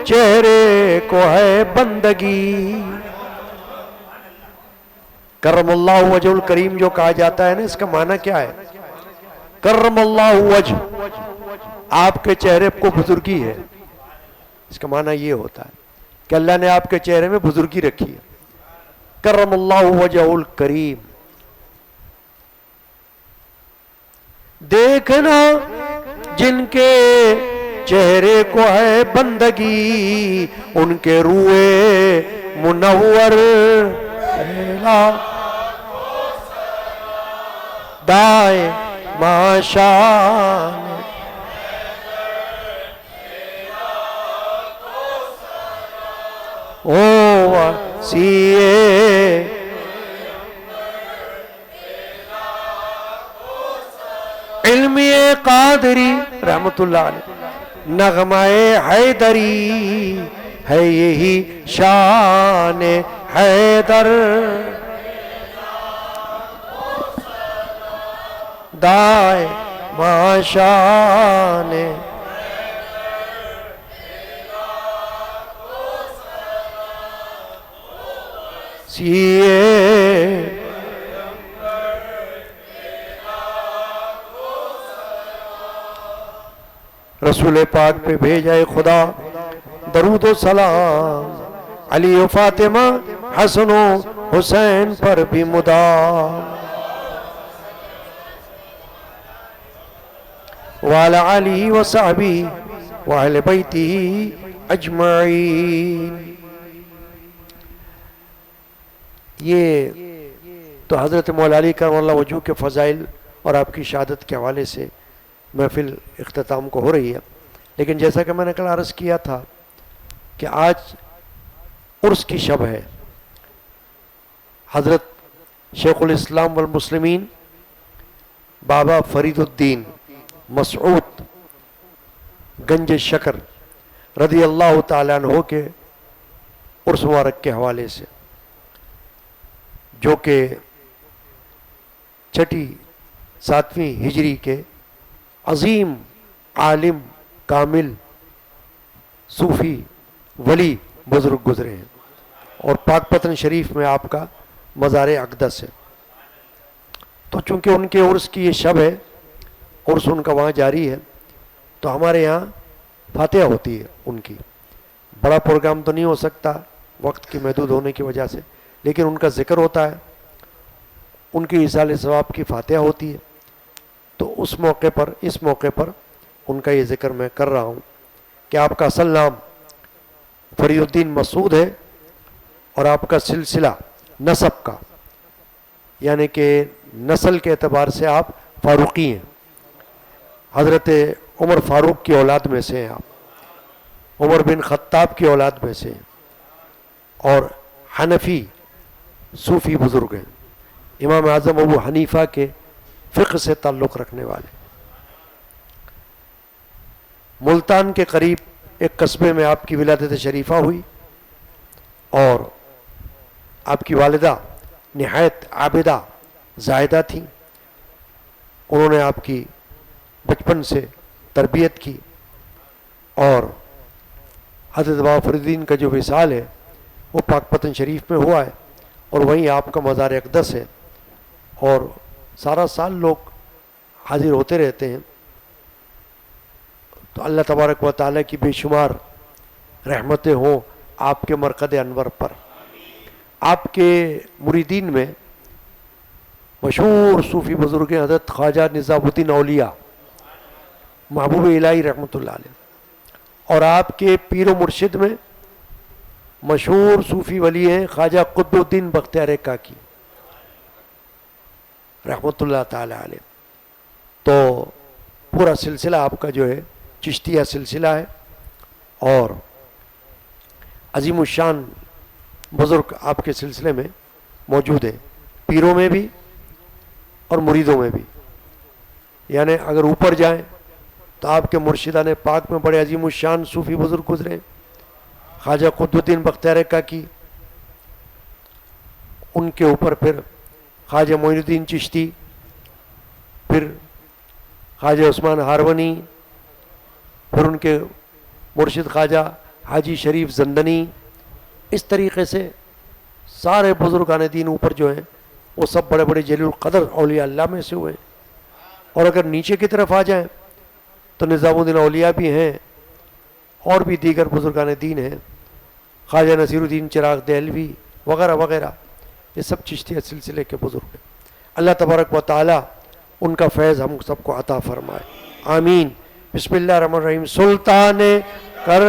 چہرے کو ہے بندگی، کرم اللہ وجہ الکریم جو کہا جاتا ہے نا، اس کا معنی کیا ہے؟ کرم اللہ وجہ، آپ کے چہرے کو بزرگی ہے، اس کا معنی یہ ہوتا ہے کہ اللہ نے آپ کے چہرے میں بزرگی رکھی ہے۔ کرم اللہ وجہ الکریم، دیکھنا جن کے چہرے کو ہے بندگی، ان کے روئے منور دائے ماشان او وسیع علمی قادری رحمت اللہ علیہ، نغمہ حیدری ہے یہی شان حیدر دائے ماشان سیے رسول پاک پہ بھیجائے خدا درود و سلام، علی و فاطمہ حسن و حسین پر بھی مدام، وعلی علی و صحبی وعلی بیتی اجمعین۔ یہ تو حضرت مولا علی کرم اللہ وجہ کے فضائل اور آپ کی شہادت کے حوالے سے محفل اختتام کو ہو رہی ہے، لیکن جیسا کہ میں نے کل عرض کیا تھا کہ آج عرس کی شب ہے، حضرت شیخ الاسلام والمسلمین بابا فرید الدین مسعود گنج شکر رضی اللہ تعالیٰ عنہ کے عرس مبارک کے حوالے سے، جو کہ 7ویں ہجری کے عظیم عالم کامل صوفی ولی بزرگ گزرے ہیں، اور پاک پتن شریف میں آپ کا مزار اقدس ہے۔ تو چونکہ ان کے عرس کی یہ شب ہے، عرس ان کا وہاں جاری ہے، تو ہمارے یہاں فاتحہ ہوتی ہے ان کی۔ بڑا پروگرام تو نہیں ہو سکتا وقت کی محدود ہونے کی وجہ سے، لیکن ان کا ذکر ہوتا ہے، ان کی ایصال ثواب کی فاتحہ ہوتی ہے۔ تو اس موقع پر ان کا یہ ذکر میں کر رہا ہوں کہ آپ کا اصل نام فرید الدین مسعود ہے، اور آپ کا سلسلہ نسب کا، یعنی کہ نسل کے اعتبار سے آپ فاروقی ہیں، حضرت عمر فاروق کی اولاد میں سے ہیں آپ، عمر بن خطاب کی اولاد میں سے ہیں، اور حنفی صوفی بزرگ ہیں، امام اعظم ابو حنیفہ کے فقہ سے تعلق رکھنے والے۔ ملتان کے قریب ایک قصبے میں آپ کی ولادت شریفہ ہوئی، اور آپ کی والدہ نہایت عابدہ زاہدہ تھیں. انہوں نے آپ کی بچپن سے تربیت کی اور حضرت بابا فرید الدین کا جو وصال ہے وہ پاک پتن شریف میں ہوا ہے اور وہیں آپ کا مزار اقدس ہے اور سارا سال لوگ حاضر ہوتے رہتے ہیں. تو اللہ تبارک و تعالیٰ کی بے شمار رحمتیں ہوں آپ کے مرکز انور پر. آپ کے مریدین میں مشہور صوفی بزرگ حضرت خواجہ نظام الدین اولیاء محبوب الہی رحمۃ اللہ علیہ، اور آپ کے پیر و مرشد میں مشہور صوفی ولی ہیں خواجہ قطب الدین بختیار کاکی رحمۃ اللہ تعالی علیہ. تو پورا سلسلہ آپ کا جو ہے چشتیہ سلسلہ ہے اور عظیم الشان بزرگ آپ کے سلسلے میں موجود ہیں، پیروں میں بھی اور مریدوں میں بھی. یعنی اگر اوپر جائیں تو آپ کے مرشدان پاک میں بڑے عظیم الشان صوفی بزرگ گزرے، خواجہ قطب الدین بختیار کاکی، ان کے اوپر پھر خواجہ معین الدین چشتی، پھر خواجہ عثمان ہارونی، پھر ان کے مرشد خواجہ حاجی شریف زندنی. اس طریقے سے سارے بزرگان دین اوپر جو ہیں وہ سب بڑے بڑے جلیل القدر اولیاء اللہ میں سے ہوئے. اور اگر نیچے کی طرف آ جائیں تو نظام الدین اولیاء بھی ہیں اور بھی دیگر بزرگان دین ہیں، خواجہ نصیر الدین چراغ دہلوی وغیرہ وغیرہ. یہ سب چشتیہ سلسلے کے بزرگ ہیں. اللہ تبارک و تعالی ان کا فیض ہم سب کو عطا فرمائے، آمین. بسم اللہ الرحمن الرحیم. سلطان کر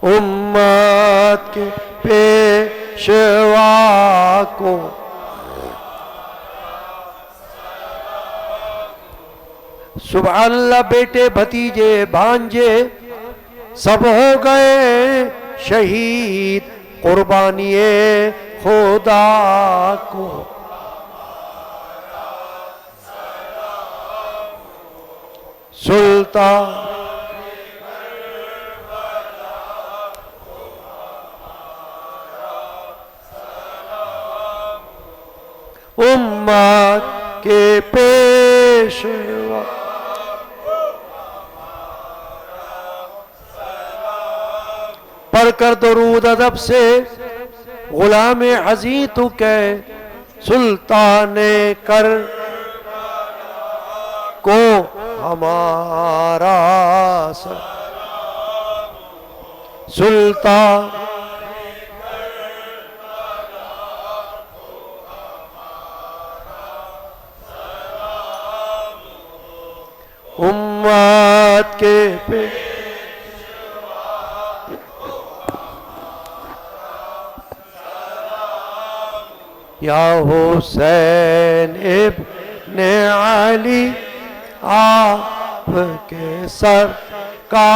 امت کے پیشوا کو سبحان اللہ. بیٹے بھتیجے بھانجے سب ہو گئے شہید قربانی خدا کو. سلطان امت کے پیشوا پڑھ کر درود ادب سے غلام حزیں تو کہ سلطان کر کو ہمارا سلطان امت کے یا حسین ابن علی آپ کے سر کا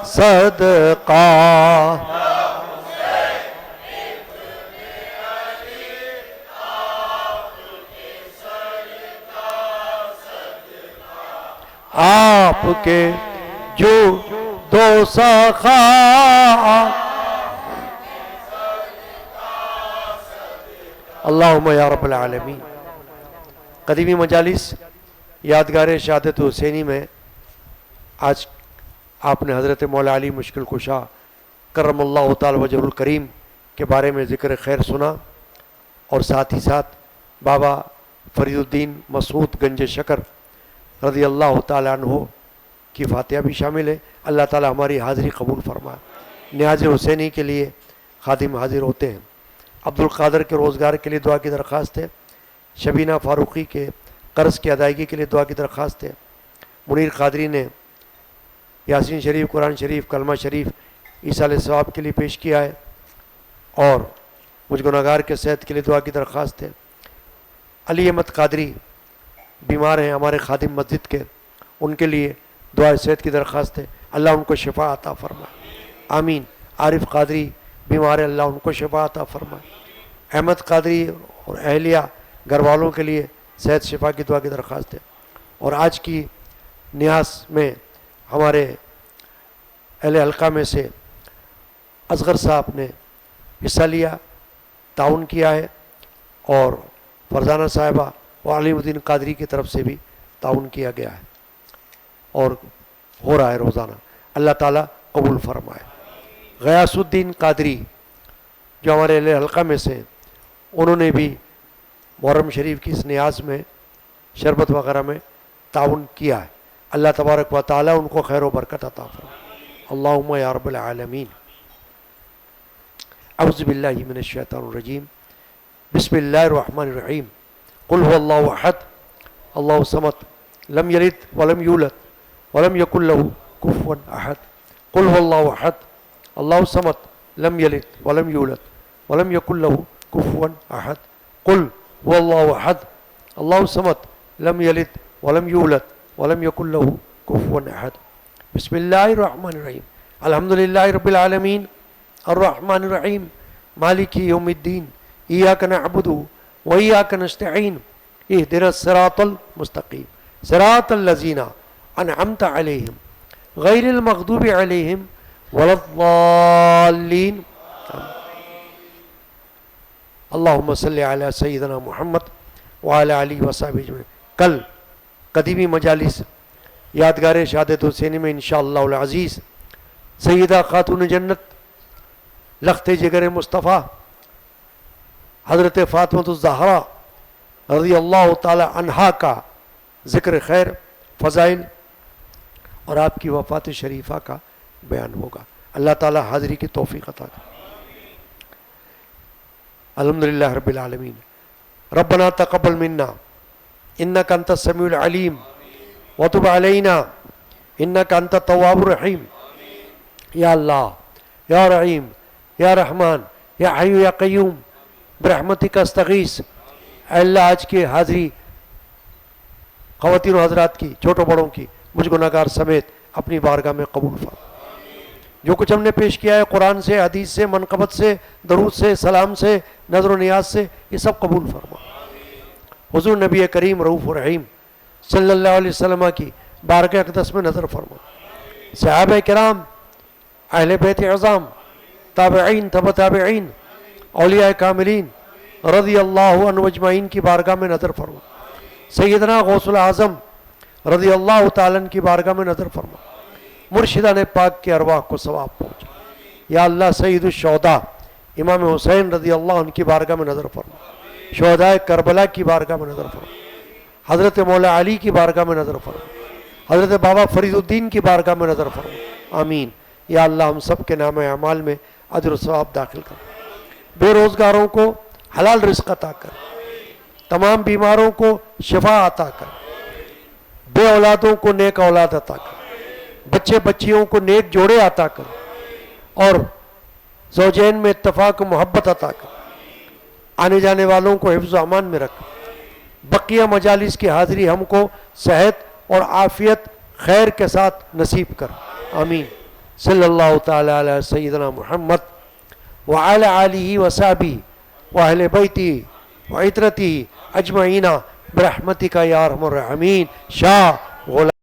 صدقہ آپ کے جو دو سخا اللہم یا رب العالمین. قدیمی مجالس یادگار شہادت حسینی میں آج آپ نے حضرت مولا علی مشکل کشا کرم اللہ تعالی وجہ الکریم کے بارے میں ذکر خیر سنا اور ساتھ ہی ساتھ بابا فرید الدین مسعود گنج شکر رضی اللہ تعالیٰ عنہ کی فاتحہ بھی شامل ہے. اللہ تعالیٰ ہماری حاضری قبول فرمائے. نیاز حسینی کے لیے خادم حاضر ہوتے ہیں. عبد القادر کے روزگار کے لیے دعا کی درخواست ہے. شبینہ فاروقی کے قرض کی ادائیگی کے لیے دعا کی درخواست ہے. منیر قادری نے یاسین شریف، قرآن شریف، کلمہ شریف ایصال ثواب کے لیے پیش کیا ہے اور مجھ گناہگار کے صحت کے لیے دعا کی درخواست ہے. علی احمد قادری بیمار ہیں ہمارے خادم مسجد کے، ان کے لیے دعا صحت کی درخواست ہے. اللہ ان کو شفا عطا فرمائے، آمین. عارف قادری بیمار ہے اللہ ان کو شفا عطا فرمائے. احمد قادری اور اہلیہ گھر والوں کے لیے صحت شفا کی دعا کی درخواست ہے. اور آج کی نیاز میں ہمارے اہل حلقہ میں سے اصغر صاحب نے حصہ لیا، تعاون کیا ہے، اور فرزانہ صاحبہ و علیم الدین قادری کی طرف سے بھی تعاون کیا گیا ہے اور ہو رہا ہے روزانہ. اللہ تعالیٰ قبول فرمائے. غیاث الدین قادری جو ہمارے اہل حلقہ میں سے ہیں، انہوں نے بھی محرم شریف کی اس نیاز میں شربت وغیرہ میں تعاون کیا ہے. اللہ تبارک و تعالیٰ ان کو خیر و برکت عطا فرمائے. اللہم یا رب العالمین. اعوذ باللہ من الشیطان الرجیم. بسم اللہ الرحمن الرحیم. قل هو اللہ احد اللہ الصمد لم یلد ولم یولد ولم یکن لہ کفوا احد. قل هو اللہ احد اللہ الصمد لم یلد ولم یولد ولم یکن لہ کفوا احد. قل هو اللہ احد اللہ الصمد لم یلد ولم یولد ولم یکن لہ کفوا احد. بسم اللہ الرحمن الرحیم. الحمد للہ رب العالمین الرحمن الرحیم مالک یوم الدین ایاک نعبد و ایاک نستعین اہدنا الصراط المستقیم صراط الذین انعمت علیہم غیر المغضوب علیہم ولا الضالین. اللہم صلی علی سیدنا محمد وعلی آلہ وصحبہ اجمعین. کل قدیمی مجالس یادگار شہادت حسینی میں انشاءاللہ العزیز سیدہ خاتون جنت لخت جگر مصطفیٰ حضرت فاطمہ الزہرا رضی اللہ تعالی عنہا کا ذکر خیر، فضائل اور آپ کی وفات شریفہ کا بیان ہوگا. اللہ تعالی حاضری کی توفیق عطا کرے. الحمدللہ رب العالمین. ربنا تقبل منا انک انت السمیع العلیم وتب علینا انک انت التواب الرحیم. یا اللہ یا رحیم یا رحمان یا حی یا قیوم برحمتک استغیث. اے اللہ آج کی حاضری خواتین و حضرات کی، چھوٹوں بڑوں کی، مجھ گناہگار سمیت اپنی بارگاہ میں قبول فرما. جو کچھ ہم نے پیش کیا ہے قرآن سے، حدیث سے، منقبت سے، درود سے، سلام سے، نظر و نیاز سے، یہ سب قبول فرما. حضور نبی کریم رؤوف الرحیم صلی اللہ علیہ وسلم کی بارگاہ اقدس میں نظر فرما. صحابہ کرام، اہل بیت اعظام، تابعین، تبع تابعین، اولیاء کاملین رضی اللہ عنہ اجمعین کی بارگاہ میں نظر فرما. سیدنا غوث العظم رضی اللہ تعالیٰ عنہ کی بارگاہ میں نظر فرما. مرشدان پاک کے ارواح کو ثواب پہنچا. یا اللہ سید الشہداء امام حسین رضی اللہ عنہ کی بارگاہ میں نظر فرما. شہداء کربلا کی بارگاہ میں نظر فرما. حضرت مولا علی کی بارگاہ میں نظر فرما. حضرت بابا فرید الدین کی بارگاہ میں نظر فرما. آمین. یا اللہ ہم سب کے نام اعمال میں اجر و ثواب داخل کر. بے روزگاروں کو حلال رزق عطا کر. تمام بیماروں کو شفا عطا کر. بے اولادوں کو نیک اولاد عطا کر. بچے بچیوں کو نیک جوڑے عطا کر اور زوجین میں اتفاق و محبت عطا کر. آنے جانے والوں کو حفظ و امان میں رکھ. بقیہ مجالس کی حاضری ہم کو صحت اور عافیت خیر کے ساتھ نصیب کر. آمین. صلی اللہ تعالی علی سیدنا محمد وعلی آلہ وصحبہ واہل بیتہ وعترتہ اجمعین برحمتک یا ارحم الراحمین. شاہ غلام